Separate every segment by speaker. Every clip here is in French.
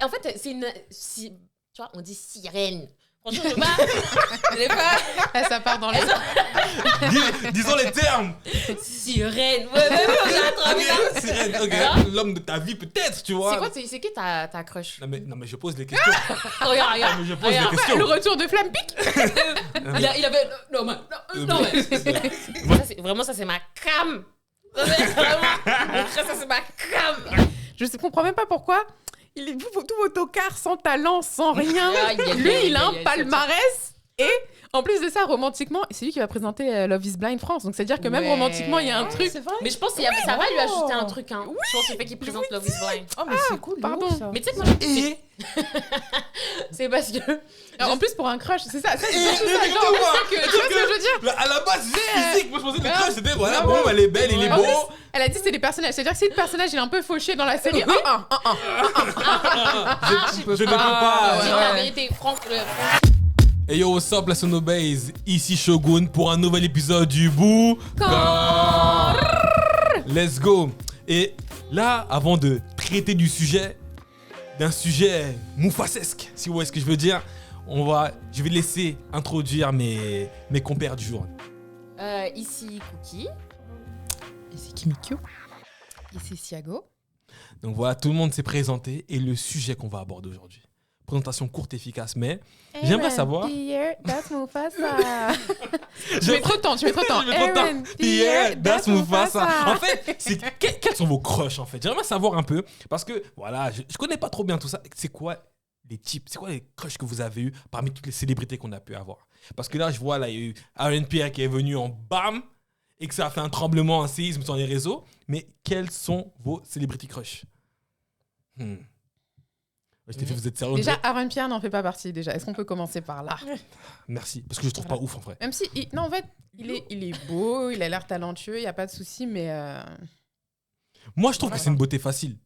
Speaker 1: En fait, c'est une... tu vois, on dit sirène. Franchement, je sais pas.
Speaker 2: Ça part dans les...
Speaker 3: Disons les termes.
Speaker 1: Sirène. Ouais, j'ai attrapé ça.
Speaker 3: Sirène, ok.
Speaker 1: Non.
Speaker 3: L'homme de ta vie, peut-être, tu vois.
Speaker 1: C'est qui ta crush?
Speaker 3: Non, mais je pose les questions.
Speaker 1: Regarde.
Speaker 3: Non, mais je pose les
Speaker 1: Regarde.
Speaker 3: questions.
Speaker 2: Le retour de Flampic.
Speaker 1: Il avait... Non, mais... Vraiment, ça, c'est ma cam. Ça, c'est ma cam.
Speaker 2: Je comprends même pas pourquoi. Tous vos tocards sans talent, sans rien. Lui, il a un palmarès. Et en plus de ça, romantiquement, c'est lui qui va présenter Love is Blind France. Donc, c'est-à-dire que même romantiquement, il y a un truc.
Speaker 4: C'est vrai.
Speaker 1: Mais je pense que ça va lui ajouter un truc. Hein. Je pense qu'il fait qu'il présente Love is Blind.
Speaker 4: Oh, mais c'est cool.
Speaker 2: pardon.
Speaker 4: Ça.
Speaker 1: Mais tu sais que moi, c'est parce que...
Speaker 2: Alors, en plus, pour un crush, c'est ça. Ça, c'est
Speaker 3: Et-
Speaker 2: surtout ça.
Speaker 3: mais
Speaker 2: Genre,
Speaker 3: dis-moi,
Speaker 2: c'est que, tu vois ce que je veux dire?
Speaker 3: À la base, c'est physique. Moi, je pensais que le
Speaker 2: Ah.
Speaker 3: crush, c'était voilà,
Speaker 2: Ah,
Speaker 3: bon,
Speaker 2: ouais.
Speaker 3: elle est belle, il est
Speaker 2: En
Speaker 3: beau.
Speaker 2: plus, elle a dit que c'est des personnages. C'est-à-dire que si le personnage il est un peu fauché dans la série,
Speaker 3: Je ne peux pas.
Speaker 1: Dis la vérité, Franck...
Speaker 3: Hey yo, what's up, la Sonobase? Ici Shogun pour un nouvel épisode du Bout. Let's go. Et là, avant de traiter d'un sujet moufasesque, si vous voyez ce que je veux dire, je vais laisser introduire mes compères du jour.
Speaker 1: Ici, Cookie.
Speaker 2: Ici Kimikyo. Ici Siago.
Speaker 3: Donc voilà, tout le monde s'est présenté et le sujet qu'on va aborder aujourd'hui. Présentation courte, efficace, mais j'aimerais savoir...
Speaker 2: That's Mufasa. Tu mets trop de temps.
Speaker 3: Aaron Pierre, that's Mufasa. En fait, quels sont vos crushs en fait? J'aimerais savoir un peu parce que voilà, je connais pas trop bien tout ça. C'est quoi les types? C'est quoi les crushs que vous avez eu parmi toutes les célébrités qu'on a pu avoir? Parce que là, je vois là, il y a eu Aaron Pierre qui est venu en bam et que ça a fait un tremblement, un séisme sur les réseaux. Mais quels sont vos célébrités crushs? Je t'ai fait, vous êtes sérieux?
Speaker 2: Déjà, Aaron Pierre n'en fait pas partie déjà. Est-ce qu'on peut commencer par là?
Speaker 3: Merci, parce que je trouve pas ouf en vrai.
Speaker 2: Même si, non, en fait, il est beau, il a l'air talentueux, il y a pas de souci, mais
Speaker 3: Moi, je trouve que c'est une beauté facile.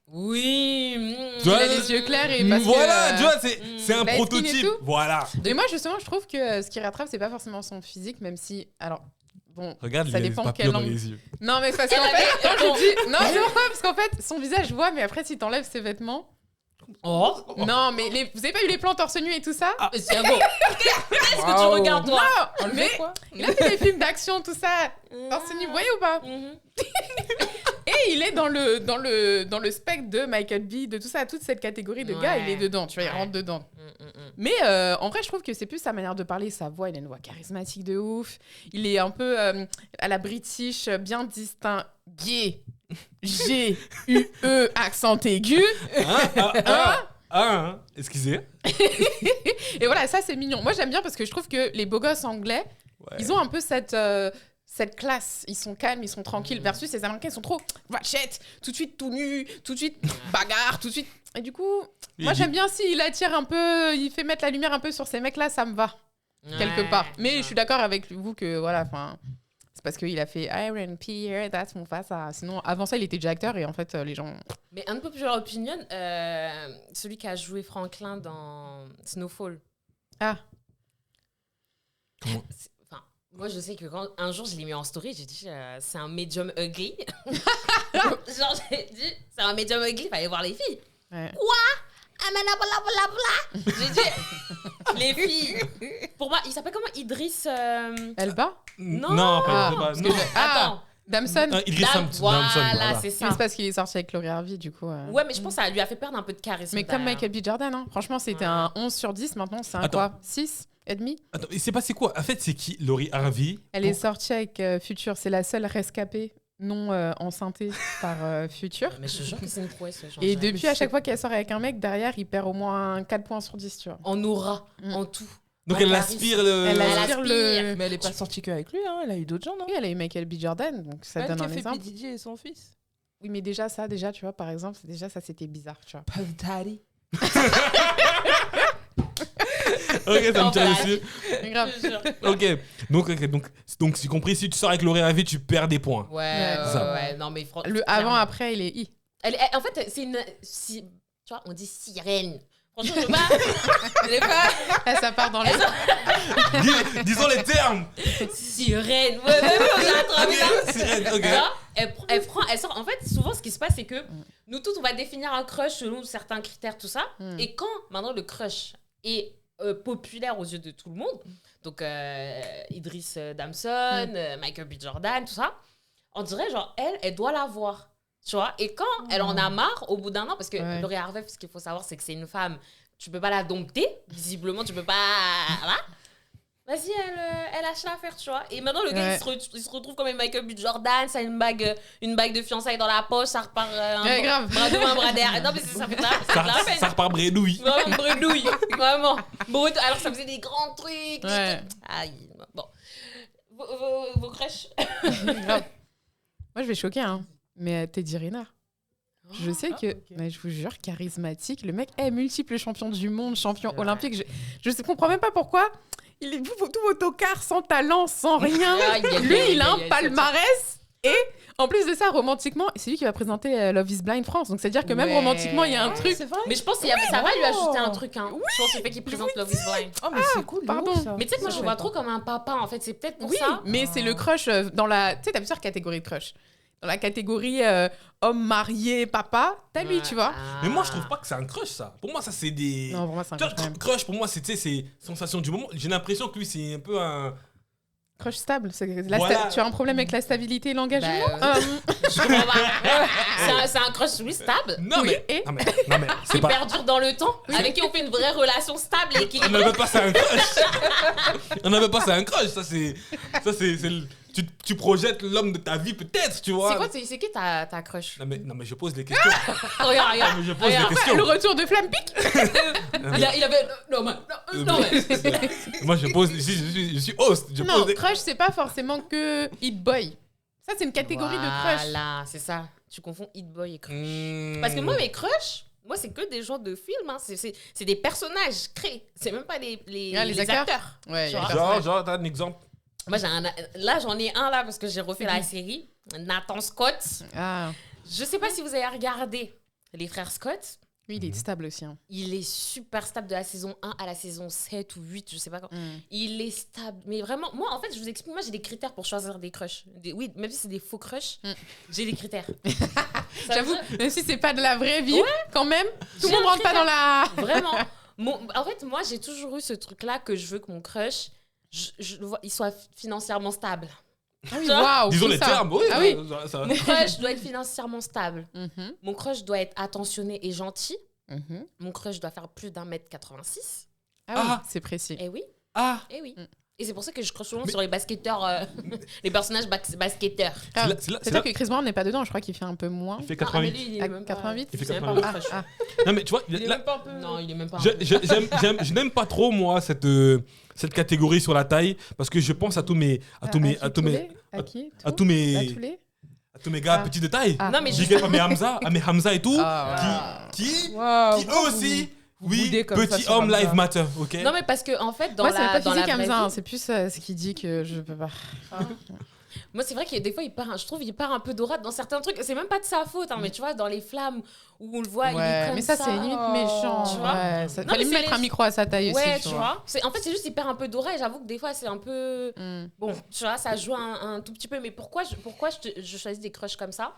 Speaker 1: Oui.
Speaker 3: Tu vois,
Speaker 2: il a les yeux clairs et parce
Speaker 3: voilà,
Speaker 2: que,
Speaker 3: tu vois, c'est un
Speaker 2: light skin et
Speaker 3: prototype.
Speaker 2: tout.
Speaker 3: Voilà.
Speaker 2: Et moi, justement, je trouve que ce qui rattrape, c'est pas forcément son physique, même si, alors, bon,
Speaker 3: Regarde
Speaker 2: ça
Speaker 3: les
Speaker 2: dépend
Speaker 3: papillons
Speaker 2: quel
Speaker 3: dans
Speaker 2: angle.
Speaker 3: les yeux.
Speaker 2: Non, mais parce qu'en fait, quand je dis, non, c'est vrai, parce qu'en fait, son visage, je vois, mais après, si t'enlèves ses vêtements,
Speaker 1: Oh.
Speaker 2: non, mais vous avez pas eu les plans torse nu et tout ça?
Speaker 1: Mais c'est bon. Qu'est-ce que tu regardes, toi?
Speaker 2: Mais il a fait des films d'action, tout ça, torse nu, vous voyez ou pas? Et il est dans le spectre de Michael B, de tout ça, toute cette catégorie de gars, il est dedans, tu vois, il rentre dedans. Mais en vrai, je trouve que c'est plus sa manière de parler, sa voix, il a une voix charismatique de ouf. Il est un peu à la british, bien distingué. G-U-E, accent aigu.
Speaker 3: Excusez.
Speaker 2: Et voilà, ça, c'est mignon. Moi, j'aime bien parce que je trouve que les beaux gosses anglais, ils ont un peu cette classe. Ils sont calmes, ils sont tranquilles. Versus les Américains, ils sont trop ratchet, tout de suite tout nu, tout de suite bagarre, tout de suite. Et du coup, moi, j'aime bien s'il attire un peu, il fait mettre la lumière un peu sur ces mecs-là, ça me va, quelque part. Mais je suis d'accord avec vous que, voilà, enfin... C'est parce qu'il a fait Aaron Pierre, that's Mufasa. Sinon, avant ça, il était déjà acteur et en fait, les gens...
Speaker 1: Mais unpopular opinion, celui qui a joué Franklin dans Snowfall.
Speaker 2: Ah.
Speaker 1: Enfin, moi, je sais que quand un jour, je l'ai mis en story, j'ai dit c'est un medium ugly. Genre, j'ai dit c'est un medium ugly, fallait voir les filles.
Speaker 2: Ouais.
Speaker 1: Quoi? J'ai dit les filles. Pour moi, il s'appelle comment? Idriss.
Speaker 2: Elba?
Speaker 3: Non, pas
Speaker 2: parce
Speaker 3: non.
Speaker 2: que
Speaker 1: Attends.
Speaker 2: Damson?
Speaker 3: Idriss Samson.
Speaker 1: Voilà, c'est
Speaker 2: Mais
Speaker 1: ça.
Speaker 2: c'est parce qu'il est sorti avec Chloé Harvey, du coup.
Speaker 1: Ouais, mais je pense que ça lui a fait perdre un peu de charisme.
Speaker 2: Mais comme Michael B. Jordan, hein. Franchement, c'était un 11 sur 10. Maintenant, c'est un
Speaker 3: Attends.
Speaker 2: quoi? 6 et demi?
Speaker 3: Attends, il s'est passé quoi? En fait, c'est qui? Laurie Harvey.
Speaker 2: Elle est sortie avec Future. C'est la seule rescapée non enceintée par Future.
Speaker 1: Mais je te jure que c'est une prouesse. ce genre
Speaker 2: Et
Speaker 1: de-
Speaker 2: depuis, à chaque fois qu'elle sort avec un mec, derrière, il perd au moins 4 points sur 10, tu vois.
Speaker 1: En aura, en tout.
Speaker 3: Donc
Speaker 1: En
Speaker 3: elle
Speaker 1: charisme.
Speaker 3: aspire le...
Speaker 2: Elle
Speaker 1: aspire.
Speaker 2: aspire le...
Speaker 4: Mais elle est pas sortie qu'avec lui, hein. Elle a eu d'autres gens, non?
Speaker 2: Oui, elle a eu Michael B. Jordan, donc ça
Speaker 4: Elle
Speaker 2: donne
Speaker 4: qui a
Speaker 2: un
Speaker 4: fait
Speaker 2: exemple.
Speaker 4: P. Diddy et son fils.
Speaker 2: Oui, mais déjà, tu vois, par exemple, ça, c'était bizarre, tu vois.
Speaker 4: Puff Daddy.
Speaker 3: Ok, ça me tire
Speaker 1: Voilà.
Speaker 3: dessus.
Speaker 2: Grave.
Speaker 1: Je te jure.
Speaker 3: Ok, donc j'ai compris, si tu sors avec Laurie Harvey, tu perds des points.
Speaker 1: Ouais,
Speaker 3: Ça.
Speaker 1: ouais, non, mais franchement.
Speaker 2: Le avant-après, il est I.
Speaker 1: En fait, c'est une. Tu vois, on dit sirène. Franchement, je vais pas.
Speaker 2: Ah, ça part dans les...
Speaker 3: Disons les termes.
Speaker 1: Sirène. Ouais, j'ai attrapé là.
Speaker 3: Sirène, ok.
Speaker 1: Elle sort. En fait, souvent, ce qui se passe, c'est que nous tous, on va définir un crush selon certains critères, tout ça. Et quand maintenant le crush est populaire aux yeux de tout le monde, donc Idriss Damson, Michael B. Jordan, tout ça, on dirait genre elle doit l'avoir. Tu vois, et quand elle en a marre, au bout d'un an, parce que Laurie Harvey, ce qu'il faut savoir, c'est que c'est une femme, tu peux pas la dompter, visiblement, tu peux pas. Voilà. Vas-y, elle lâche l'affaire, tu vois. Et maintenant, le gars, il se retrouve comme Michael B. Jordan, ça a une bague de fiançailles dans la poche, ça repart
Speaker 2: grave.
Speaker 1: bras devant, un bras derrière. Non, mais ça fait de la peine.
Speaker 3: Ça repart bredouille.
Speaker 1: Vraiment, bredouille. Vraiment. Alors que ça faisait des grands trucs.
Speaker 2: Ouais.
Speaker 1: Aïe. Bon. Vos crushs.
Speaker 2: Grave. Moi, je vais choquer, hein. Mais Teddy Riner. Je sais que, mais je vous jure, charismatique. Le mec est multiple champion du monde, champion olympique. Je ne comprends même pas pourquoi. Il est tout autocar, sans talent, sans rien. Lui, il a un palmarès. Et en plus de ça, romantiquement, c'est lui qui va présenter Love is Blind France. Donc, c'est-à-dire que même romantiquement, il y a un truc.
Speaker 4: C'est vrai.
Speaker 1: Mais je pense que ça va lui ajouter un truc. Hein. Je pense qu'il fait qu'il présente Love is Blind.
Speaker 4: Oh, mais c'est cool.
Speaker 2: pardon.
Speaker 4: Ça.
Speaker 1: Mais tu sais que moi, je le vois trop comme un papa. En fait, c'est peut-être pour
Speaker 2: Oui,
Speaker 1: ça.
Speaker 2: mais c'est le crush dans la... Tu sais, t'as plusieurs catégories de crush. Dans la catégorie homme marié, papa, t'as lui, tu vois.
Speaker 3: Mais moi, je trouve pas que c'est un crush, ça. Pour moi, ça, c'est des.
Speaker 2: Non, pour moi, c'est un
Speaker 3: Tu vois,
Speaker 2: crush quand même.
Speaker 3: crush, pour moi, c'est sensation du moment. J'ai l'impression que lui, c'est un peu un.
Speaker 2: Crush stable.
Speaker 3: Voilà.
Speaker 2: Tu as un problème avec la stabilité et l'engagement
Speaker 1: Je comprends pas. C'est un crush, oui, stable.
Speaker 3: Non,
Speaker 2: Oui,
Speaker 3: mais.
Speaker 2: et
Speaker 3: Non, mais c'est
Speaker 1: Qui
Speaker 3: pas.
Speaker 1: perdure dans le temps. Avec qui on fait une vraie relation stable et
Speaker 3: On
Speaker 1: équilibrée.
Speaker 3: n'avait pas ça un crush. On n'avait pas ça un crush. Ça, c'est tu projettes l'homme de ta vie, peut-être, tu vois.
Speaker 1: C'est qui ta crush?
Speaker 3: Non, mais je pose des questions.
Speaker 1: Regarde.
Speaker 3: Non, mais je pose des
Speaker 1: Regarde.
Speaker 3: questions.
Speaker 2: le retour de Flamme Pic.
Speaker 1: Il avait. Non, mais.
Speaker 3: Moi, je pose. Je suis host. Je
Speaker 2: Non,
Speaker 3: pose des...
Speaker 2: crush, c'est pas forcément que hit boy. Ça, c'est une catégorie de crush.
Speaker 1: Voilà, c'est ça. Tu confonds hit boy et crush.
Speaker 3: Mmh.
Speaker 1: Parce que moi, mes crushs, moi, c'est que des genres de films. Hein. C'est des personnages créés. C'est même pas les acteurs.
Speaker 2: Ouais,
Speaker 1: Tu vois.
Speaker 3: Genre, t'as un exemple.
Speaker 1: Moi, là, j'en ai un là parce que j'ai refait la série. Nathan Scott.
Speaker 2: Ah,
Speaker 1: Je sais pas si vous avez regardé les frères Scott.
Speaker 2: lui, il est stable aussi. Hein.
Speaker 1: Il est super stable de la saison 1 à la saison 7 ou 8, je sais pas quand. Il est stable. Mais vraiment, moi, en fait, je vous explique, moi, j'ai des critères pour choisir des crushs. Oui, même si c'est des faux crushs, j'ai des critères.
Speaker 2: J'avoue, même si c'est pas de la vraie vie, quand même, tout le monde rentre pas dans la...
Speaker 1: Vraiment. En fait, moi, j'ai toujours eu ce truc-là que je veux que mon crush, il soit financièrement stable.
Speaker 2: Ah oui,
Speaker 1: Genre,
Speaker 2: waouh,
Speaker 3: Disons
Speaker 2: tout
Speaker 3: les
Speaker 2: ça.
Speaker 3: termes, oui.
Speaker 2: Ah oui.
Speaker 1: Mon crush doit être financièrement stable.
Speaker 2: Mhm,
Speaker 1: Mon crush doit être attentionné et gentil.
Speaker 2: mhm.
Speaker 1: Mon crush doit faire plus d'1m86.
Speaker 2: Ah oui,
Speaker 3: Ah.
Speaker 2: c'est précis.
Speaker 1: Eh oui,
Speaker 3: Ah,
Speaker 1: eh oui.
Speaker 2: Mm.
Speaker 1: Et c'est pour ça que je crush souvent
Speaker 3: Mais-
Speaker 1: sur les basketteurs, les personnages basketteurs.
Speaker 2: Ah,
Speaker 3: c'est là-
Speaker 2: C'est-à-dire que Chris Brown n'est pas dedans, je crois qu'il fait un peu moins.
Speaker 3: il fait
Speaker 1: Ah, mais
Speaker 3: 88.
Speaker 1: lui, il
Speaker 2: À
Speaker 1: est même pas...
Speaker 2: 88?
Speaker 3: Il fait
Speaker 1: c'est même pas
Speaker 3: 88.
Speaker 1: mon crush.
Speaker 2: Ah,
Speaker 3: Non, mais tu vois,
Speaker 4: Il est
Speaker 3: là,
Speaker 4: même pas un peu.
Speaker 1: Non, il est même pas...
Speaker 3: je n'aime pas trop, moi, cette catégorie sur la taille, parce que je pense à tous mes
Speaker 2: À
Speaker 3: tous mes gars
Speaker 2: Ah.
Speaker 3: petits de taille.
Speaker 2: Ah.
Speaker 1: Non, mais
Speaker 3: J'ai à mes Hamza et tout,
Speaker 2: Ah,
Speaker 3: qui
Speaker 4: Waouh.
Speaker 3: eux aussi, oui,
Speaker 4: boudez comme ça
Speaker 3: petit
Speaker 4: sur
Speaker 3: homme
Speaker 4: Hamza.
Speaker 3: live matter, ok.
Speaker 1: Non, mais parce que en fait, dans
Speaker 2: Moi, c'est
Speaker 1: la
Speaker 2: pas
Speaker 1: dans
Speaker 2: physique
Speaker 1: la vraie
Speaker 2: Hamza, hein,
Speaker 1: vie-
Speaker 2: c'est plus ce qui dit que je peux pas.
Speaker 1: Moi, c'est vrai que des fois, je trouve il part un peu dorade dans certains trucs. C'est même pas de sa faute, hein, mais tu vois, dans les flammes où on le voit, il est comme
Speaker 2: mais ça, c'est limite
Speaker 4: Oh.
Speaker 2: méchant.
Speaker 1: Tu vois.
Speaker 2: Ouais, ça,
Speaker 1: Non,
Speaker 2: fallait
Speaker 1: mais
Speaker 2: me
Speaker 1: c'est
Speaker 2: mettre
Speaker 1: les-
Speaker 2: un micro à sa taille
Speaker 1: Ouais,
Speaker 2: aussi.
Speaker 1: tu vois. En fait, c'est juste, il perd un peu doré. J'avoue que des fois, c'est un peu...
Speaker 2: Mm.
Speaker 1: Bon, tu vois, ça joue un tout petit peu. Mais pourquoi je choisis des crushs comme ça?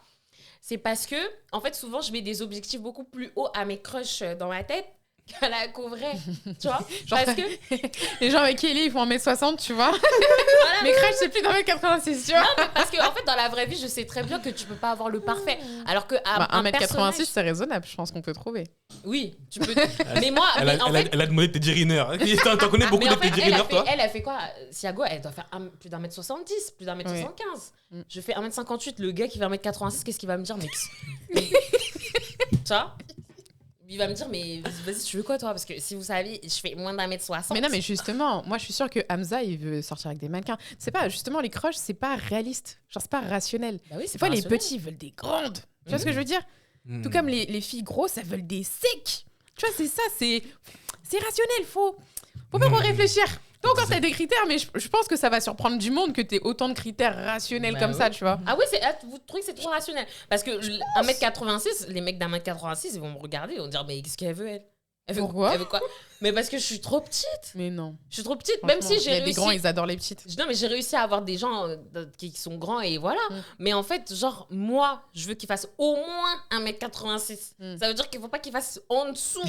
Speaker 1: C'est parce que, en fait, souvent, je mets des objectifs beaucoup plus hauts à mes crushs dans ma tête qu'au vrai. Tu vois?
Speaker 2: Genre,
Speaker 1: Parce que...
Speaker 2: les gens avec Kelly, ils font 1m60, tu vois. Mais crush, c'est plus d'1m86, tu vois.
Speaker 1: Parce que, en fait, dans la vraie vie, je sais très bien que tu peux pas avoir le parfait. Alors que
Speaker 2: Bah,
Speaker 1: un
Speaker 2: 1m86,
Speaker 1: personnage...
Speaker 2: c'est raisonnable, je pense qu'on peut trouver.
Speaker 1: Oui, tu peux... Mais moi, en fait...
Speaker 3: Elle a demandé Teddy Riner. T'en connais beaucoup
Speaker 1: Mais
Speaker 3: de
Speaker 1: en fait,
Speaker 3: Teddy Riner, toi?
Speaker 1: elle a fait quoi? Siago, elle doit faire plus d'1m70, plus d'1m75.
Speaker 2: Oui.
Speaker 1: Je fais 1m58, le gars qui fait 1m86, qu'est-ce qu'il va me dire? Mais... tu vois? Il va me dire, mais vas-y, tu veux quoi, toi? Parce que si vous savez, je fais moins d'1m60.
Speaker 2: Mais non, mais justement, moi, je suis sûre que Hamza, il veut sortir avec des mannequins. C'est pas, justement, les crushs, c'est pas réaliste. Genre, c'est pas rationnel.
Speaker 1: Bah oui, c'est
Speaker 2: Des fois,
Speaker 1: pas
Speaker 2: les
Speaker 1: rationnel.
Speaker 2: petits, ils veulent des grandes. Tu vois ce que je veux dire?
Speaker 3: Hmm.
Speaker 2: Tout comme les filles grosses, elles veulent des secs. Tu vois, c'est ça, c'est rationnel. Faut pas trop réfléchir. Toi, encore, t'as des critères, mais je pense que ça va surprendre du monde que t'aies autant de critères rationnels
Speaker 1: Bah
Speaker 2: comme
Speaker 1: ouais.
Speaker 2: ça, tu vois.
Speaker 1: Ah oui, vous trouvez que c'est trop rationnel? Parce que 1m86, les mecs d'1m86, ils vont me regarder, ils vont me dire, mais qu'est-ce qu'elle veut, elle?
Speaker 2: Pourquoi?
Speaker 1: Elle veut quoi? Mais parce que je suis trop petite.
Speaker 2: Mais non.
Speaker 1: Je suis trop petite, même si
Speaker 2: Franchement,
Speaker 1: j'ai
Speaker 2: il y a
Speaker 1: réussi.
Speaker 2: des grands, ils adorent les petites.
Speaker 1: Non, mais j'ai réussi à avoir des gens qui sont grands et voilà. Mais en fait, genre, moi, je veux qu'ils fassent au moins 1m86. Ça veut dire qu'il faut pas qu'ils fassent en dessous.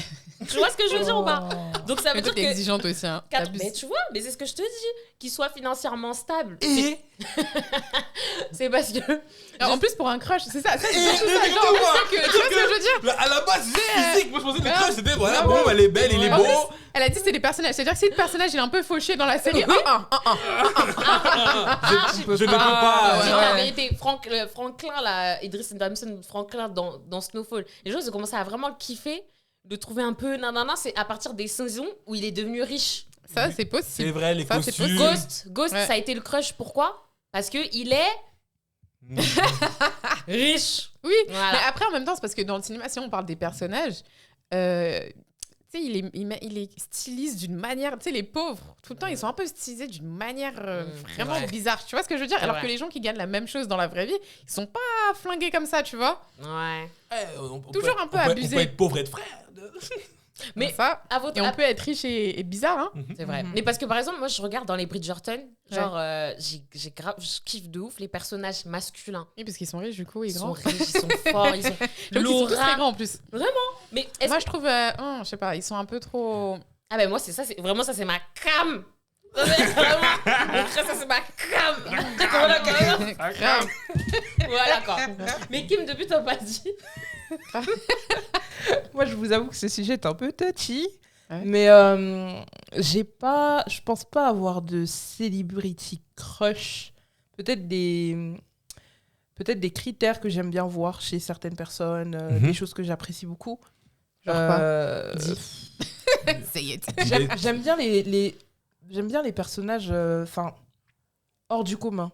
Speaker 1: Tu vois ce que je veux dire ou pas? Donc ça veut
Speaker 2: Mais toi,
Speaker 1: dire
Speaker 2: t'es
Speaker 1: que.
Speaker 2: exigeante aussi. Hein.
Speaker 1: Mais tu vois, mais c'est ce que je te dis. Qu'ils soient financièrement stables.
Speaker 3: Et
Speaker 1: C'est parce que.
Speaker 2: Alors, en plus, pour un crush, c'est ça. C'est
Speaker 3: Et-
Speaker 2: surtout ça. Genre,
Speaker 3: exactement.
Speaker 2: on sait que, tu vois ce que je veux dire?
Speaker 3: à la base, c'est juste physique. Moi, je pensais que le
Speaker 2: Ouais.
Speaker 3: crush, c'était voilà,
Speaker 2: Ouais,
Speaker 3: bon,
Speaker 2: ouais.
Speaker 3: elle est belle, il est
Speaker 2: En
Speaker 3: beau.
Speaker 2: plus, elle a dit c'est des personnages. C'est-à-dire que si le personnage il est un peu fauché dans la série,
Speaker 1: Oui.
Speaker 3: Je ne peux pas.
Speaker 1: J'ai
Speaker 2: ouais.
Speaker 1: la vérité, Franklin, là, Idris Damson, Franklin dans Snowfall. Les gens, ils ont commencé à vraiment le kiffer, de trouver un peu nanana. C'est à partir des saisons où il est devenu riche.
Speaker 2: ça c'est
Speaker 3: C'est
Speaker 2: possible.
Speaker 3: vrai, les
Speaker 2: Ça, c'est
Speaker 3: costumes.
Speaker 1: Ghost,
Speaker 2: Ouais.
Speaker 1: ça a été le crush. Pourquoi? Parce que il est riche.
Speaker 2: Oui,
Speaker 1: Voilà.
Speaker 2: mais après en même temps c'est parce que dans le cinéma si on parle des personnages, tu sais il est styliste d'une manière, tu sais les pauvres tout le temps ils sont un peu stylisés d'une manière vraiment
Speaker 3: vrai.
Speaker 2: bizarre. Tu vois ce que je veux dire?
Speaker 1: C'est
Speaker 2: Alors
Speaker 1: vrai.
Speaker 2: que les gens qui gagnent la même chose dans la vraie vie, ils sont pas flingués comme ça, tu vois?
Speaker 1: Ouais.
Speaker 2: Toujours un peu
Speaker 3: on
Speaker 2: abusé.
Speaker 3: peut être pauvre et être frère.
Speaker 1: Mais
Speaker 2: ça.
Speaker 1: à votre
Speaker 2: Et on peut être riche et bizarre, hein?
Speaker 1: C'est vrai. Mais parce que par exemple, moi je regarde dans les Bridgerton, genre je kiffe de ouf les personnages masculins.
Speaker 2: Oui, parce qu'ils sont riches, du coup,
Speaker 1: Ils
Speaker 2: ils
Speaker 1: sont
Speaker 2: grands.
Speaker 1: riches, ils sont forts, ils ont
Speaker 2: J'avoue qu'ils sont tous très
Speaker 1: l'aura.
Speaker 2: grands en plus.
Speaker 1: Mais est-ce
Speaker 2: Moi,
Speaker 1: que...
Speaker 2: je trouve, je sais pas, ils sont un peu trop.
Speaker 1: Ah ben moi c'est ça, c'est vraiment ça c'est ma cam. Ça, c'est vraiment, mon crush, ça c'est ma cam. Voilà, carrément.
Speaker 2: Grave.
Speaker 1: Voilà quoi. Mais Kim, depuis t'as pas dit.
Speaker 4: Moi, je vous avoue que ce sujet est un peu touchy.
Speaker 2: Ouais.
Speaker 4: Mais je pense pas avoir de celebrity crush. Peut-être des critères que j'aime bien voir chez certaines personnes, des choses que j'apprécie beaucoup.
Speaker 2: Genre quoi? Say it.
Speaker 4: J'aime bien j'aime bien les personnages hors du commun.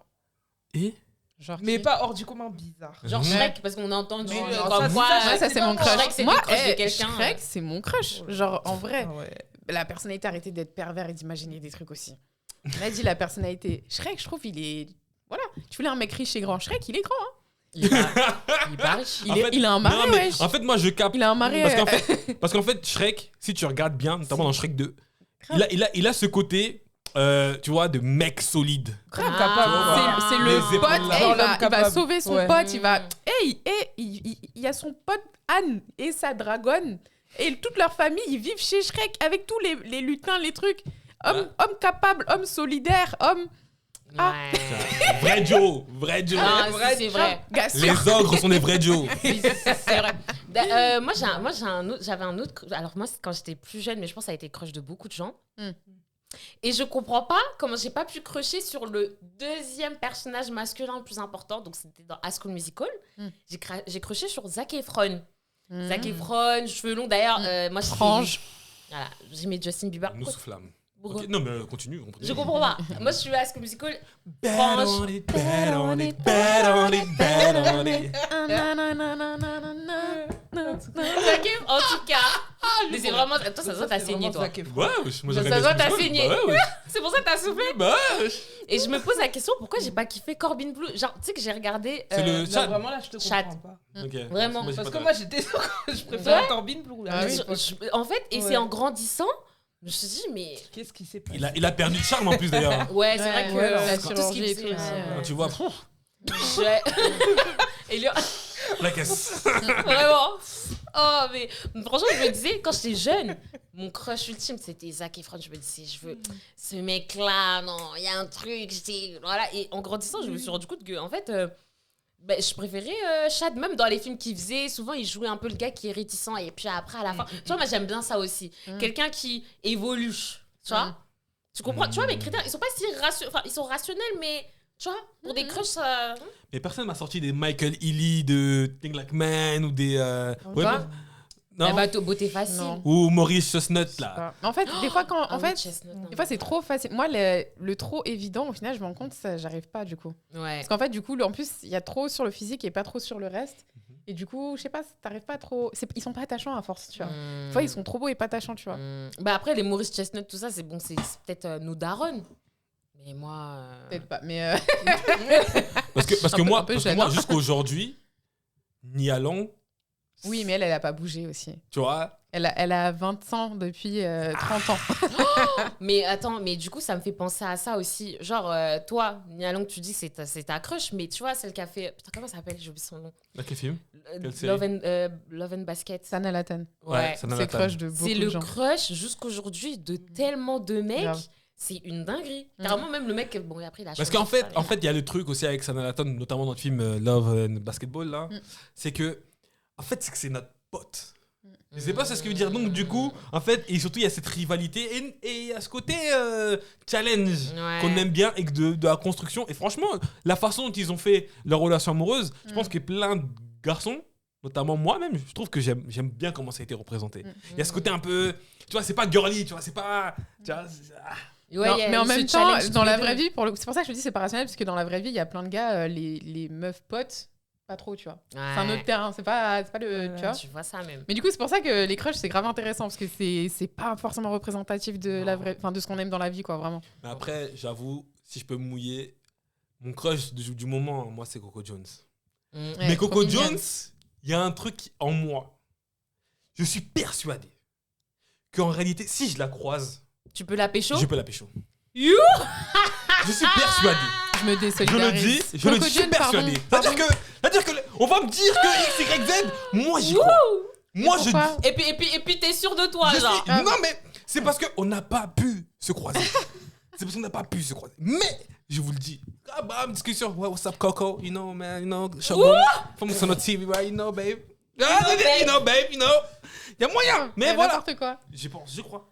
Speaker 3: Et
Speaker 2: Genre
Speaker 4: Mais
Speaker 2: qui?
Speaker 4: pas hors du commun bizarre.
Speaker 1: Genre
Speaker 3: Mhm.
Speaker 1: Shrek parce qu'on a entendu
Speaker 4: Non,
Speaker 1: comme quoi.
Speaker 2: Ouais, ça c'est mon
Speaker 1: Shrek,
Speaker 2: crush.
Speaker 1: c'est
Speaker 2: Moi,
Speaker 1: le crush de quelqu'un.
Speaker 2: Shrek, c'est mon crush. Genre, en vrai,
Speaker 4: Ah ouais.
Speaker 2: la personnalité, arrêtez d'être pervers et d'imaginer des trucs aussi. On a dit la personnalité. Shrek, je trouve, il est. Voilà. Tu voulais un mec riche et grand. Shrek, il est grand. Hein.
Speaker 1: Il est pas riche.
Speaker 3: En fait,
Speaker 2: il a un mari,
Speaker 3: non, mais
Speaker 2: wesh.
Speaker 3: en fait, moi, je capte.
Speaker 2: Il a un mari.
Speaker 3: Parce qu'en fait, Shrek, si tu regardes bien, notamment dans Shrek 2, il a ce côté, tu vois, de mec solide.
Speaker 2: grave
Speaker 1: Ah.
Speaker 2: capable. C'est
Speaker 3: Les
Speaker 2: le
Speaker 3: épaules
Speaker 2: pote.
Speaker 3: là.
Speaker 2: Hey,
Speaker 4: Genre
Speaker 2: il va
Speaker 4: l'homme capable.
Speaker 2: sauver son
Speaker 4: Ouais.
Speaker 2: pote. Il va. Il y a son pote Anne et sa dragonne. Et toute leur famille, ils vivent chez Shrek avec tous les lutins, les trucs. Homme capable, homme solidaire, homme. Ah.
Speaker 1: Ouais.
Speaker 3: Vrai Joe, vrai Joe.
Speaker 1: Non, si, c'est vrai.
Speaker 2: Gars sûr.
Speaker 3: Les ogres sont des vrais Joe.
Speaker 1: Oui, c'est vrai. Moi, j'avais un autre. Alors, moi, c'est quand j'étais plus jeune, mais je pense que ça a été crush de beaucoup de gens. Et je comprends pas comment j'ai pas pu crusher sur le deuxième personnage masculin le plus important. Donc, c'était dans High School Musical. J'ai crushé sur Zac Efron. Zac Efron, cheveux longs. D'ailleurs, moi, je
Speaker 2: Frange.
Speaker 1: Voilà, j'aimais Justin Bieber.
Speaker 3: Nous soufflame.
Speaker 1: Pourquoi
Speaker 3: Ok, non, mais continue.
Speaker 1: Je comprends pas. Moi, je suis à High School Musical.
Speaker 3: Bet
Speaker 1: Frange.
Speaker 3: on it, bet on it, bet on it, bet on it.
Speaker 1: Zac Efron, en tout cas. Mais c'est vraiment. Toi, ça se voit, t'as saigné, toi.
Speaker 3: Ouais, wesh, moi
Speaker 1: Ça
Speaker 3: j'ai
Speaker 1: se
Speaker 3: regardé
Speaker 1: voit, t'as
Speaker 3: ce
Speaker 1: saigné.
Speaker 3: Bah ouais, wesh.
Speaker 1: C'est pour ça que t'as soufflé.
Speaker 3: Bah ouais, wesh.
Speaker 1: Et je me pose la question, pourquoi j'ai pas kiffé Corbin Bleu? Genre, tu sais que j'ai regardé.
Speaker 3: C'est le
Speaker 4: Non,
Speaker 3: chat.
Speaker 4: vraiment là, je te
Speaker 1: Chat.
Speaker 4: comprends pas.
Speaker 3: Ok.
Speaker 1: Vraiment.
Speaker 3: j'ai
Speaker 4: Parce
Speaker 3: pas
Speaker 4: que
Speaker 3: de-
Speaker 4: moi, je préfère
Speaker 1: Ouais.
Speaker 4: Corbin Blue. Là,
Speaker 2: Ah
Speaker 4: à
Speaker 2: oui.
Speaker 4: l'époque.
Speaker 1: En fait, et
Speaker 4: Ouais.
Speaker 1: c'est en grandissant, je me suis dit, mais.
Speaker 4: Qu'est-ce qui s'est passé?
Speaker 3: Il a perdu de charme en plus d'ailleurs.
Speaker 1: Ouais, c'est vrai que.
Speaker 2: ouais,
Speaker 1: tout
Speaker 2: la
Speaker 1: ce qu'il
Speaker 2: chirurgie et
Speaker 1: faisait
Speaker 2: tout,
Speaker 1: aussi,
Speaker 2: ouais.
Speaker 3: Quand tu vois,
Speaker 1: Et lui,
Speaker 3: la caisse.
Speaker 1: vraiment. Oh, mais franchement, je me disais, quand j'étais jeune, mon crush ultime, c'était Zac Efron. Je me disais, je veux ce mec-là, non, il y a un truc, voilà. Et en grandissant, je me suis rendu compte que, en fait, je préférais Chad, même dans les films qu'il faisait. Souvent, il jouait un peu le gars qui est réticent, et puis après, à la fin. Tu vois, moi, j'aime bien ça aussi. Quelqu'un qui évolue, tu vois. Tu comprends? Tu vois, mes critères, ils sont pas si rationnels. Enfin, ils sont rationnels, mais. Tu vois, pour des crushs, ça...
Speaker 3: Mais personne m'a sorti des Michael Ealy de Thing Like Man ou des. Ouais,
Speaker 1: Quoi?
Speaker 3: non.
Speaker 1: Eh bah, beauté facile.
Speaker 2: Non.
Speaker 3: Ou Maurice Chestnut là.
Speaker 2: En fait, des fois,
Speaker 1: Ah oui, Chestnut, non.
Speaker 2: des fois c'est trop facile. Moi, le trop évident, au final, je me rends compte, ça, j'arrive pas du coup.
Speaker 1: Ouais.
Speaker 2: Parce qu'en fait, du coup, en plus, il y a trop sur le physique et pas trop sur le reste. Et du coup, je sais pas, t'arrives pas trop. Ils sont pas attachants à force, tu vois. Des fois, ils sont trop beaux et pas attachants, tu vois.
Speaker 1: Bah après, les Maurice Chestnut, tout ça, c'est bon, c'est peut-être nos darons. Mais moi...
Speaker 2: Peut-être pas, mais.
Speaker 3: Parce que
Speaker 2: Un peu
Speaker 3: moi,
Speaker 2: jeune, hein.
Speaker 3: jusqu'à aujourd'hui, Nia Long,
Speaker 2: Oui, mais elle a pas bougé aussi.
Speaker 3: tu vois,
Speaker 2: Elle a 20 ans depuis 30 ans.
Speaker 1: Mais attends, mais du coup, ça me fait penser à ça aussi. Genre, toi, Nialong, tu dis que c'est ta crush, mais tu vois, celle qui a fait. Putain, comment ça s'appelle? J'ai oublié son nom.
Speaker 3: Quel film? Quelle série?
Speaker 1: Love and Basket.
Speaker 2: Sana Lathan.
Speaker 3: Ouais, Sana
Speaker 2: C'est
Speaker 3: Lathan.
Speaker 2: crush de beaucoup
Speaker 1: C'est
Speaker 2: de
Speaker 1: le
Speaker 2: gens.
Speaker 1: crush jusqu'aujourd'hui de tellement de mecs.
Speaker 2: Grave.
Speaker 1: C'est une dinguerie. Carrément, même le mec, bon, après, il a
Speaker 3: Parce
Speaker 1: changé,
Speaker 3: qu'en fait,
Speaker 1: ça, mais-
Speaker 3: il y a le truc aussi avec Sana Lathan, notamment dans le film Love and Basketball, là. C'est que, en fait, c'est que c'est notre pote. Je sais pas ce que je veux dire. Donc, du coup, en fait, et surtout, il y a cette rivalité et il y a ce côté challenge
Speaker 1: Ouais.
Speaker 3: qu'on aime bien et que de la construction. Et franchement, la façon dont ils ont fait leur relation amoureuse, je pense que plein de garçons, notamment moi-même, je trouve que j'aime bien comment ça a été représenté. Il y a ce côté un peu, tu vois, c'est pas girly, tu vois, c'est pas. Tu vois,
Speaker 1: Ouais,
Speaker 2: Non,
Speaker 1: il y a
Speaker 2: mais en
Speaker 1: ce
Speaker 2: même temps,
Speaker 1: challenge
Speaker 2: dans
Speaker 1: tous
Speaker 2: la
Speaker 1: les
Speaker 2: vraie
Speaker 1: deux.
Speaker 2: vie, c'est pour ça que je te dis c'est pas rationnel, parce que dans la vraie vie, il y a plein de gars, les meufs potes, pas trop, tu vois. C'est un
Speaker 1: Ouais.
Speaker 2: autre terrain, c'est pas le. Tu vois.
Speaker 1: Tu vois ça même.
Speaker 2: Mais du coup, c'est pour ça que les crushs, c'est grave intéressant, parce que c'est pas forcément représentatif de la vraie, enfin de ce qu'on aime dans la vie, quoi, vraiment.
Speaker 3: Mais après, j'avoue, si je peux me mouiller, mon crush du moment, moi, c'est Coco Jones.
Speaker 2: Ouais,
Speaker 3: Mais
Speaker 2: trop
Speaker 3: Coco
Speaker 2: mignonne.
Speaker 3: Jones, il y a un truc en moi. Je suis persuadé qu'en réalité, si je la croise,
Speaker 1: Tu peux la pécho?
Speaker 3: je peux la pécho.
Speaker 1: You?
Speaker 3: Je suis persuadé.
Speaker 2: Je me
Speaker 3: Je le
Speaker 2: désolidarise.
Speaker 3: dis, je le
Speaker 2: Coco
Speaker 3: suis
Speaker 2: Jones,
Speaker 3: persuadé.
Speaker 2: pardon.
Speaker 3: C'est-à-dire que on va me dire que X, Y, Z, moi j'y crois. Moi je
Speaker 2: pourquoi
Speaker 3: dis.
Speaker 1: Et puis t'es sûr de toi,
Speaker 3: je
Speaker 1: genre.
Speaker 3: suis- Non mais c'est parce qu'on n'a pas pu se croiser. C'est parce qu'on n'a pas pu se croiser. Mais je vous le dis. Ah bah, discussion. Ouais, what's up, Coco? You know, man, you know, Shogun. From the TV, right? You know, babe. You know, babe, you know. Il y a moyen. Mais voilà.
Speaker 2: N'importe quoi.
Speaker 3: Je crois.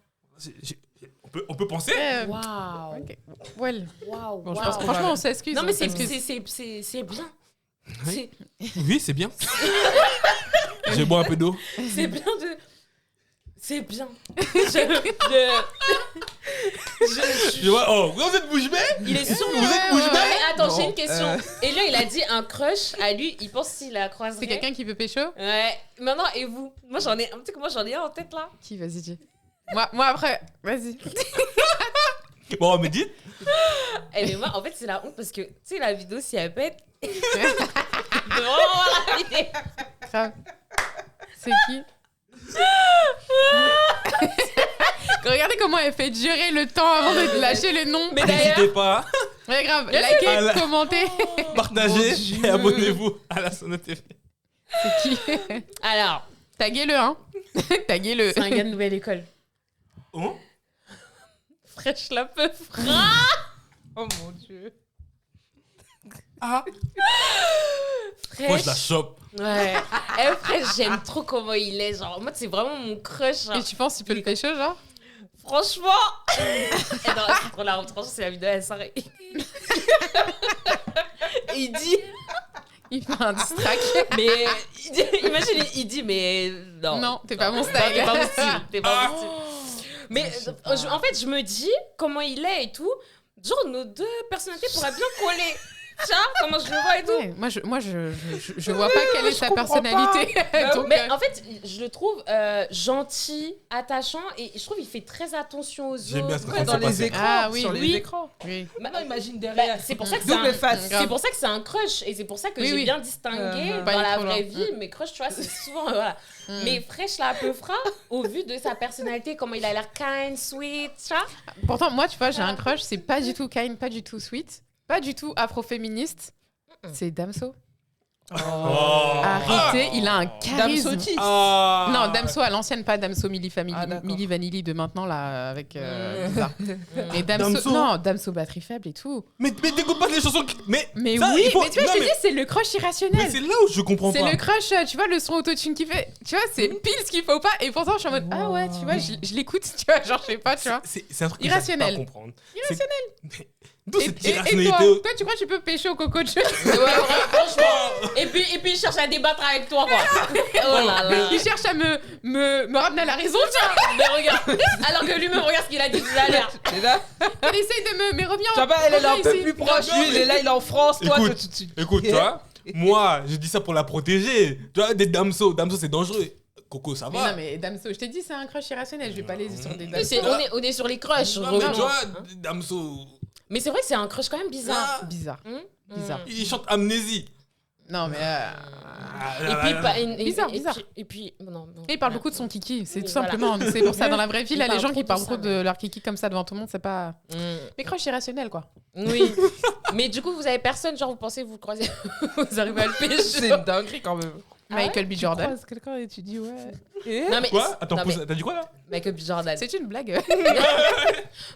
Speaker 3: On peut penser.
Speaker 1: Waouh.
Speaker 2: Ok. Well.
Speaker 1: Waouh.
Speaker 2: Bon, je pense, franchement, on s'excuse.
Speaker 1: Non, mais
Speaker 2: on s'excuse.
Speaker 1: c'est bien.
Speaker 3: Oui. Oui, c'est bien. J'ai bois un peu d'eau.
Speaker 1: C'est bien de. C'est bien.
Speaker 3: Je vois, oh, vous êtes bouche bée?
Speaker 1: Il est sûr.
Speaker 3: Vous êtes bouche
Speaker 1: Non,
Speaker 3: bée?
Speaker 1: mais attends, j'ai
Speaker 4: Bon,
Speaker 1: une question. Et là, il a dit un crush à lui, il pense s'il la croiserait.
Speaker 2: C'est quelqu'un qui peut pécho?
Speaker 1: Ouais. Maintenant, et vous? Moi, j'en ai un en tête là.
Speaker 2: Qui? Vas-y, dis. Moi après, vas-y.
Speaker 3: Bon, mais dites.
Speaker 1: Eh, mais moi, en fait, c'est la honte parce que, tu sais, la vidéo, si elle pète. Devant la vidéo.
Speaker 2: Grave. C'est qui? Regardez comment elle fait durer le temps avant de lâcher le nom.
Speaker 1: Mais d'ailleurs,
Speaker 3: N'hésitez pas,
Speaker 2: Ouais, grave.
Speaker 3: Ah
Speaker 2: Likez,
Speaker 3: là.
Speaker 2: commentez.
Speaker 3: partagez et abonnez-vous à la Sono TV.
Speaker 2: C'est qui?
Speaker 1: alors,
Speaker 2: Taguez-le, hein. Taguez-le.
Speaker 1: c'est un gars de nouvelle école.
Speaker 3: Oh?
Speaker 1: Fraîche la peu
Speaker 4: Oh mon dieu.
Speaker 3: Ah.
Speaker 1: fraîche.
Speaker 3: Moi, je la chope.
Speaker 1: Ouais. Fraîche, j'aime trop comment il est. Genre, moi, c'est vraiment mon crush. genre.
Speaker 2: Et tu penses qu'il peut le pécho, genre?
Speaker 1: Franchement. Et non, c'est trop la honte. Franchement, c'est la vidéo, elle s'arrête. Et il dit.
Speaker 2: Il fait un distract.
Speaker 1: Mais. Imagine, il dit, mais. Non.
Speaker 2: Non, t'es pas mon
Speaker 1: Non,
Speaker 2: style.
Speaker 1: t'es pas mon style. T'es pas mon
Speaker 3: Ah.
Speaker 1: style. Mais en fait, je me dis comment il est et tout. Genre, nos deux personnalités pourraient bien coller. Tiens, comment je le vois et tout.
Speaker 2: Ouais, moi, je vois pas quelle est sa
Speaker 4: comprends
Speaker 2: personnalité. Donc,
Speaker 1: Mais en fait, je le trouve gentil, attachant et je trouve qu'il fait très attention aux autres.
Speaker 3: J'aime bien ce que
Speaker 4: Ouais,
Speaker 3: ça
Speaker 4: dans
Speaker 3: s'est
Speaker 4: les
Speaker 3: passé.
Speaker 4: écrans.
Speaker 2: Ah oui,
Speaker 4: sur les
Speaker 1: oui.
Speaker 4: écrans.
Speaker 2: oui.
Speaker 4: Maintenant, imagine
Speaker 1: Bah,
Speaker 4: derrière.
Speaker 1: c'est pour ça que c'est
Speaker 4: Double
Speaker 1: un...
Speaker 4: face.
Speaker 2: Grave.
Speaker 1: C'est pour ça que c'est un crush et c'est pour ça que
Speaker 2: Oui,
Speaker 1: j'ai
Speaker 2: oui.
Speaker 1: bien distingué
Speaker 4: Pas
Speaker 1: dans
Speaker 2: aller
Speaker 1: la
Speaker 2: trop
Speaker 1: vraie
Speaker 2: loin.
Speaker 1: vie. Mais crush, tu vois, c'est souvent voilà. Mais fraîche la peu fera au vu de sa personnalité, comment il a l'air kind, sweet, tu vois.
Speaker 2: Pourtant, moi, tu vois, j'ai un crush, c'est pas du tout kind, pas du tout sweet, pas du tout afroféministe. C'est Damso.
Speaker 3: Oh.
Speaker 2: Arrêtez, il a un charisme.
Speaker 4: Damso
Speaker 3: Ah.
Speaker 2: Non, Damso à l'ancienne, pas Damso Milli
Speaker 4: Ah, d'accord.
Speaker 2: Milli Vanilli de maintenant, là, avec Lisa. Mais Damso,
Speaker 3: Damso.
Speaker 2: non, Damso batterie faible et tout.
Speaker 3: Mais t'écoutes pas les chansons. Mais
Speaker 2: Mais
Speaker 3: ça,
Speaker 2: oui,
Speaker 3: il faut-
Speaker 2: mais tu vois,
Speaker 3: non,
Speaker 2: je te
Speaker 3: mais-
Speaker 2: dis, c'est le crush
Speaker 3: Mais
Speaker 2: irrationnel.
Speaker 3: c'est là où je comprends
Speaker 2: C'est
Speaker 3: pas.
Speaker 2: le crush, tu vois, le son autotune qu'il fait. Tu vois, c'est pile ce qu'il faut pas. Et pourtant, je suis en mode, ah ouais, tu vois, je l'écoute, tu vois, genre, je sais pas, tu vois.
Speaker 3: C'est un truc
Speaker 2: Irrationnel.
Speaker 3: que j'arrive pas à comprendre. Mais d'où cette
Speaker 2: Et
Speaker 3: irrationalité
Speaker 2: toi, tu crois que tu peux pécho Coco Jones?
Speaker 1: Ouais, franchement. Et puis il cherche à débattre avec toi, quoi. Oh là là.
Speaker 2: Il cherche à me ramener à la raison, tu vois.
Speaker 1: Mais regarde. Alors que lui-même, regarde ce qu'il a dit tout à l'heure.
Speaker 4: Et là,
Speaker 2: Il essaye de me revenir.
Speaker 4: tu vois pas, elle est un peu
Speaker 2: ici.
Speaker 4: plus proche.
Speaker 3: Non,
Speaker 4: Lui, il est là, il est en France. Toi,
Speaker 3: Écoute,
Speaker 4: tout de suite.
Speaker 3: Écoute, tu vois, moi, je dis ça pour la protéger. Tu vois, des Damso, c'est dangereux. Coco, ça
Speaker 2: Mais
Speaker 3: va.
Speaker 2: non, mais Damso, je t'ai dit, c'est un crush irrationnel. Je vais pas aller sur des
Speaker 1: Mais
Speaker 2: Damso.
Speaker 1: on est sur les crushs.
Speaker 3: Non, mais
Speaker 1: revenons.
Speaker 3: tu vois, Damso,
Speaker 1: Mais c'est vrai que c'est un crush quand même bizarre.
Speaker 3: ah,
Speaker 2: Bizarre.
Speaker 1: Hum,
Speaker 2: Bizarre.
Speaker 3: il chante Amnésie.
Speaker 2: Non, mais. Bizarre.
Speaker 1: Et puis, non.
Speaker 2: Et il parle beaucoup de son kiki, c'est
Speaker 1: Oui,
Speaker 2: tout
Speaker 1: voilà.
Speaker 2: simplement. C'est pour ça, dans la vraie vie,
Speaker 1: Il
Speaker 2: là, les
Speaker 1: parle
Speaker 2: gens
Speaker 1: trop
Speaker 2: qui
Speaker 1: de
Speaker 2: parlent
Speaker 1: ça,
Speaker 2: trop de leur kiki comme ça devant tout le monde, c'est pas. Mais crush irrationnel, quoi.
Speaker 1: Oui. Mais du coup, vous avez personne, genre, vous pensez, vous le croisez, vous arrivez à le pêcher.
Speaker 4: C'est une dinguerie quand même.
Speaker 2: Michael B.
Speaker 4: Tu
Speaker 2: Jordan.
Speaker 4: croises quelqu'un et tu dis ouais. Et
Speaker 1: Non, mais
Speaker 3: Quoi? Attends,
Speaker 1: non, mais
Speaker 3: t'as dit quoi là?
Speaker 1: Michael B. Jordan.
Speaker 2: C'est une blague.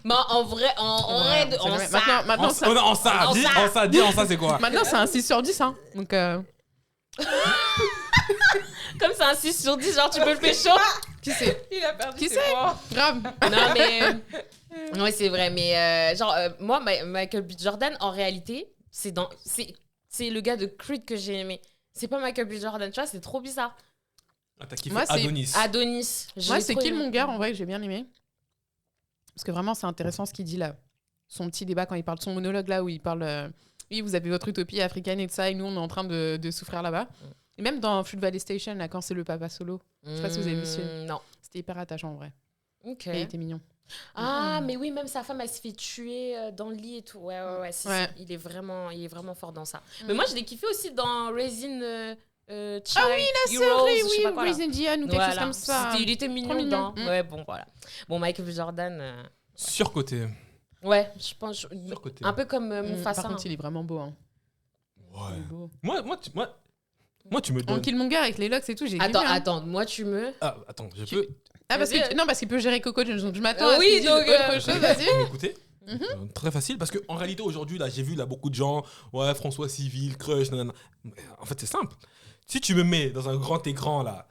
Speaker 1: Mais en vrai, en vrai,
Speaker 2: C'est
Speaker 1: en
Speaker 2: vrai.
Speaker 1: ça.
Speaker 2: Maintenant, ça-
Speaker 3: En ça, dis en ça, c'est quoi?
Speaker 2: maintenant, c'est un 6 sur 10. Hein. Donc,
Speaker 1: Comme c'est un 6 sur 10, genre, tu peux le pécho.
Speaker 2: qui sait
Speaker 4: il a perdu
Speaker 2: Qui
Speaker 4: ses
Speaker 2: sait
Speaker 4: voix.
Speaker 2: Grave.
Speaker 1: Non, mais. Oui, c'est vrai. Mais, moi, Michael B. Jordan, en réalité, c'est le gars de Creed que j'ai aimé. C'est pas Michael B. Jordan, tu vois, c'est trop bizarre.
Speaker 3: Ah, t'as kiffé
Speaker 2: Moi, c'est
Speaker 3: Adonis.
Speaker 1: Adonis.
Speaker 2: Moi,
Speaker 1: j'ai
Speaker 2: c'est
Speaker 1: trop
Speaker 2: Kill
Speaker 1: aimé.
Speaker 2: mon gars, en vrai, que j'ai bien aimé. Parce que vraiment, c'est intéressant ce qu'il dit là. Son petit débat quand il parle de son monologue là, où il parle. Oui, vous avez votre utopie africaine et tout ça, et nous, on est en train de souffrir là-bas. Et même dans Fruit Valley Station, là, quand c'est le papa solo, je sais pas si vous avez vu ce film.
Speaker 1: Non.
Speaker 2: C'était hyper attachant en vrai.
Speaker 1: Ok.
Speaker 2: Et il était mignon.
Speaker 1: Ah, mais oui, même sa femme, elle se fait tuer dans le lit et tout. Ouais.
Speaker 2: Ouais.
Speaker 1: Il est vraiment fort dans ça. Mais moi, je l'ai kiffé aussi dans Raisin Child.
Speaker 2: Ah oui, la
Speaker 1: Heroes,
Speaker 2: série,
Speaker 1: je sais
Speaker 2: oui,
Speaker 1: pas quoi, là.
Speaker 2: Raisin Diane ou quelque chose
Speaker 1: Voilà.
Speaker 2: comme ça.
Speaker 1: Il était mignon
Speaker 2: mignon.
Speaker 1: dedans.
Speaker 2: Mm.
Speaker 1: Ouais, bon, voilà. Bon, Michael B. Jordan.
Speaker 3: Surcoté.
Speaker 1: Ouais, je pense.
Speaker 3: Surcoté.
Speaker 1: Un peu comme
Speaker 2: Par
Speaker 1: Mufasa.
Speaker 2: contre, il est vraiment beau. Hein. Il
Speaker 3: Ouais.
Speaker 2: est beau.
Speaker 3: Moi, tu me
Speaker 2: En
Speaker 3: donnes.
Speaker 2: Killmonger avec les locks et tout, j'ai
Speaker 1: Attends,
Speaker 2: kiffé, hein.
Speaker 1: attends, moi, tu me.
Speaker 3: Ah, attends, je peux.
Speaker 2: Ah, parce
Speaker 1: Vas-y.
Speaker 2: que, non, parce qu'il peut gérer Coco Jones. Donc je m'attends à ce
Speaker 1: Oui,
Speaker 2: qu'il dise
Speaker 1: donc,
Speaker 2: autre chose, vas-y.
Speaker 3: Vous m'écoutez Très facile parce que en réalité aujourd'hui là j'ai vu là beaucoup de gens ouais François Civil crush nanana. Mais, en fait c'est simple, si tu me mets dans un grand écran là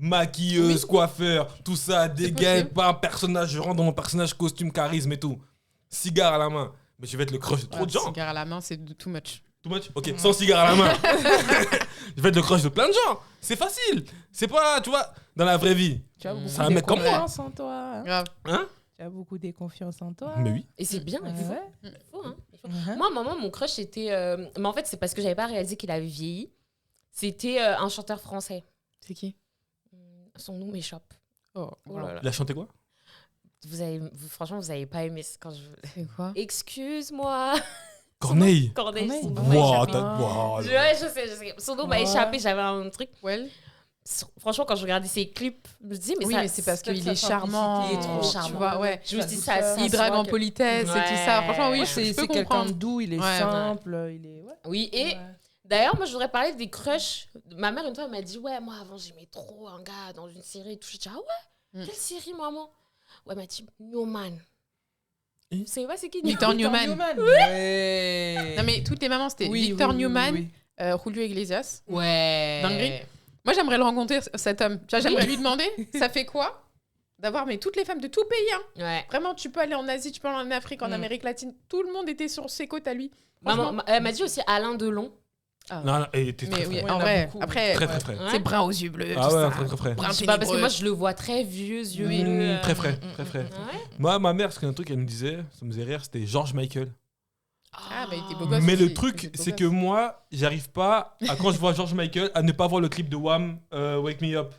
Speaker 3: maquilleuse coiffeur tout ça dégaine
Speaker 2: possible.
Speaker 3: pas un personnage, je rentre dans mon personnage costume charisme et tout, cigare à la main, mais je vais être le crush de trop de gens.
Speaker 2: Cigare à la main, c'est too much.
Speaker 3: Too much. Ok, sans cigare à la main. Je vais être le crush de plein de gens, c'est facile, c'est pas tu vois dans la vraie vie.
Speaker 4: Tu as beaucoup
Speaker 3: C'est un mec comme moi.
Speaker 4: confiance en toi. Hein.
Speaker 2: Grave.
Speaker 3: Hein?
Speaker 4: Tu as beaucoup de confiance en toi.
Speaker 3: Mais oui.
Speaker 1: Et c'est bien, il faut.
Speaker 4: Ouais.
Speaker 1: Il faut, hein. Il faut.
Speaker 4: Mhm.
Speaker 1: Moi, à un moment, mon crush était. Mais en fait, c'est parce que j'avais pas réalisé qu'il avait vieilli. C'était un chanteur français.
Speaker 2: C'est qui?
Speaker 1: Son nom m'échappe.
Speaker 2: Oh,
Speaker 1: Oh là là.
Speaker 3: Il a chanté quoi?
Speaker 1: Franchement, vous avez pas aimé quand je.
Speaker 2: C'est quoi?
Speaker 1: Excuse-moi.
Speaker 3: Corneille.
Speaker 1: Corneille,
Speaker 4: Corneille.
Speaker 1: son nom m'a
Speaker 3: Wow,
Speaker 1: échappé.
Speaker 3: wow.
Speaker 1: Ouais, je sais. Son nom m'a
Speaker 4: Ouais.
Speaker 1: échappé, j'avais un truc.
Speaker 2: Well.
Speaker 1: Franchement, quand je regardais ses clips, je me disais, mais
Speaker 2: Oui,
Speaker 1: ça.
Speaker 2: mais c'est parce
Speaker 4: peut-être
Speaker 2: qu'il
Speaker 4: sa
Speaker 2: est charmant.
Speaker 1: Il est trop
Speaker 2: Tu
Speaker 1: charmant.
Speaker 2: vois, ouais.
Speaker 1: Je me suis dit,
Speaker 4: Sa douceur.
Speaker 1: ça
Speaker 2: Il drague
Speaker 1: se voit
Speaker 2: en
Speaker 1: que-
Speaker 2: politesse et tout ça.
Speaker 1: Ouais.
Speaker 2: Franchement, oui,
Speaker 1: Ouais,
Speaker 2: je
Speaker 4: C'est
Speaker 2: peux
Speaker 4: quelqu'un
Speaker 2: comprendre.
Speaker 4: de doux, il est
Speaker 2: Ouais.
Speaker 4: simple, il est. Ouais.
Speaker 1: Oui, et
Speaker 4: Ouais.
Speaker 1: d'ailleurs, moi, je voudrais parler des crushs. Ma mère, une fois, elle m'a dit, ouais, moi, avant, j'aimais trop un gars dans une série et tout. J'ai dit, ah ouais, quelle série, maman? Ouais, elle m'a dit, Newman.
Speaker 3: Et
Speaker 1: C'est pas c'est qui
Speaker 2: Victor Newman.
Speaker 4: Ouais.
Speaker 2: Non, mais toutes les mamans, c'était
Speaker 4: Oui,
Speaker 2: Victor
Speaker 4: oui, oui,
Speaker 2: Newman,
Speaker 4: oui.
Speaker 2: Julio Iglesias.
Speaker 1: Ouais.
Speaker 2: Dinguerie. Moi, j'aimerais le rencontrer, cet homme. Tu vois, j'aimerais lui demander, ça fait quoi d'avoir mais toutes les femmes de tout pays. Hein.
Speaker 1: Ouais.
Speaker 2: Vraiment, tu peux aller en Asie, tu peux aller en Afrique, en Amérique latine. Tout le monde était sur ses côtes à lui. Franchement.
Speaker 1: Elle m'a dit aussi Alain Delon.
Speaker 3: Non, il était
Speaker 2: Mais
Speaker 3: très
Speaker 2: oui,
Speaker 3: frais.
Speaker 4: Ouais,
Speaker 2: en
Speaker 4: il y en a
Speaker 2: vrai,
Speaker 4: beaucoup.
Speaker 2: après,
Speaker 3: Très très frais.
Speaker 1: Ouais.
Speaker 2: c'est brun aux yeux bleus.
Speaker 3: Ah
Speaker 2: tout
Speaker 3: ouais,
Speaker 2: ça.
Speaker 3: très très frais.
Speaker 2: Brun
Speaker 1: Je sais pas, parce que
Speaker 2: ténébreux.
Speaker 1: moi, je le vois très vieux, yeux bleus.
Speaker 3: Très frais, très frais.
Speaker 1: Ouais.
Speaker 3: Moi, ma mère, c'est un truc qu'elle me disait, ça me faisait rire, c'était George Michael.
Speaker 2: Ah, bah, il était beau gosse
Speaker 3: Mais
Speaker 2: aussi.
Speaker 3: le truc,
Speaker 2: Il était beau
Speaker 3: c'est
Speaker 2: gosse.
Speaker 3: que moi, j'arrive pas, quand je vois George Michael, à ne pas voir le clip de Wham, Wake Me Up.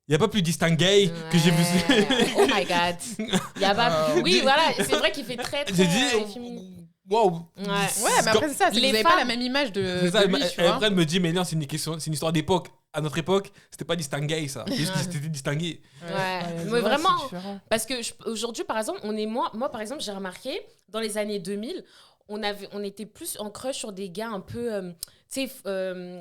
Speaker 3: Il n'y a pas plus distingué que j'ai vu.
Speaker 1: Ouais. Oh my god. Y a pas... Oui, voilà, c'est vrai qu'il fait très, très
Speaker 3: J'ai dit,
Speaker 1: féminin.
Speaker 3: waouh.
Speaker 1: Ouais.
Speaker 2: Ouais, mais après, c'est ça, c'est que
Speaker 1: Les
Speaker 2: vous n'avez pas
Speaker 1: femmes-
Speaker 2: la même image de,
Speaker 3: C'est ça,
Speaker 2: de lui, tu
Speaker 3: et
Speaker 2: vois.
Speaker 3: après, elle me dit, mais non, c'est une histoire d'époque. À notre époque, c'était pas distingué, ça. C'était distingué.
Speaker 1: Ouais.
Speaker 4: je
Speaker 1: Mais
Speaker 4: vois,
Speaker 1: vraiment,
Speaker 4: c'est différent.
Speaker 1: parce que aujourd'hui, par exemple, moi, par exemple, j'ai remarqué, dans les années 2000, on était plus en crush sur des gars un peu, tu sais,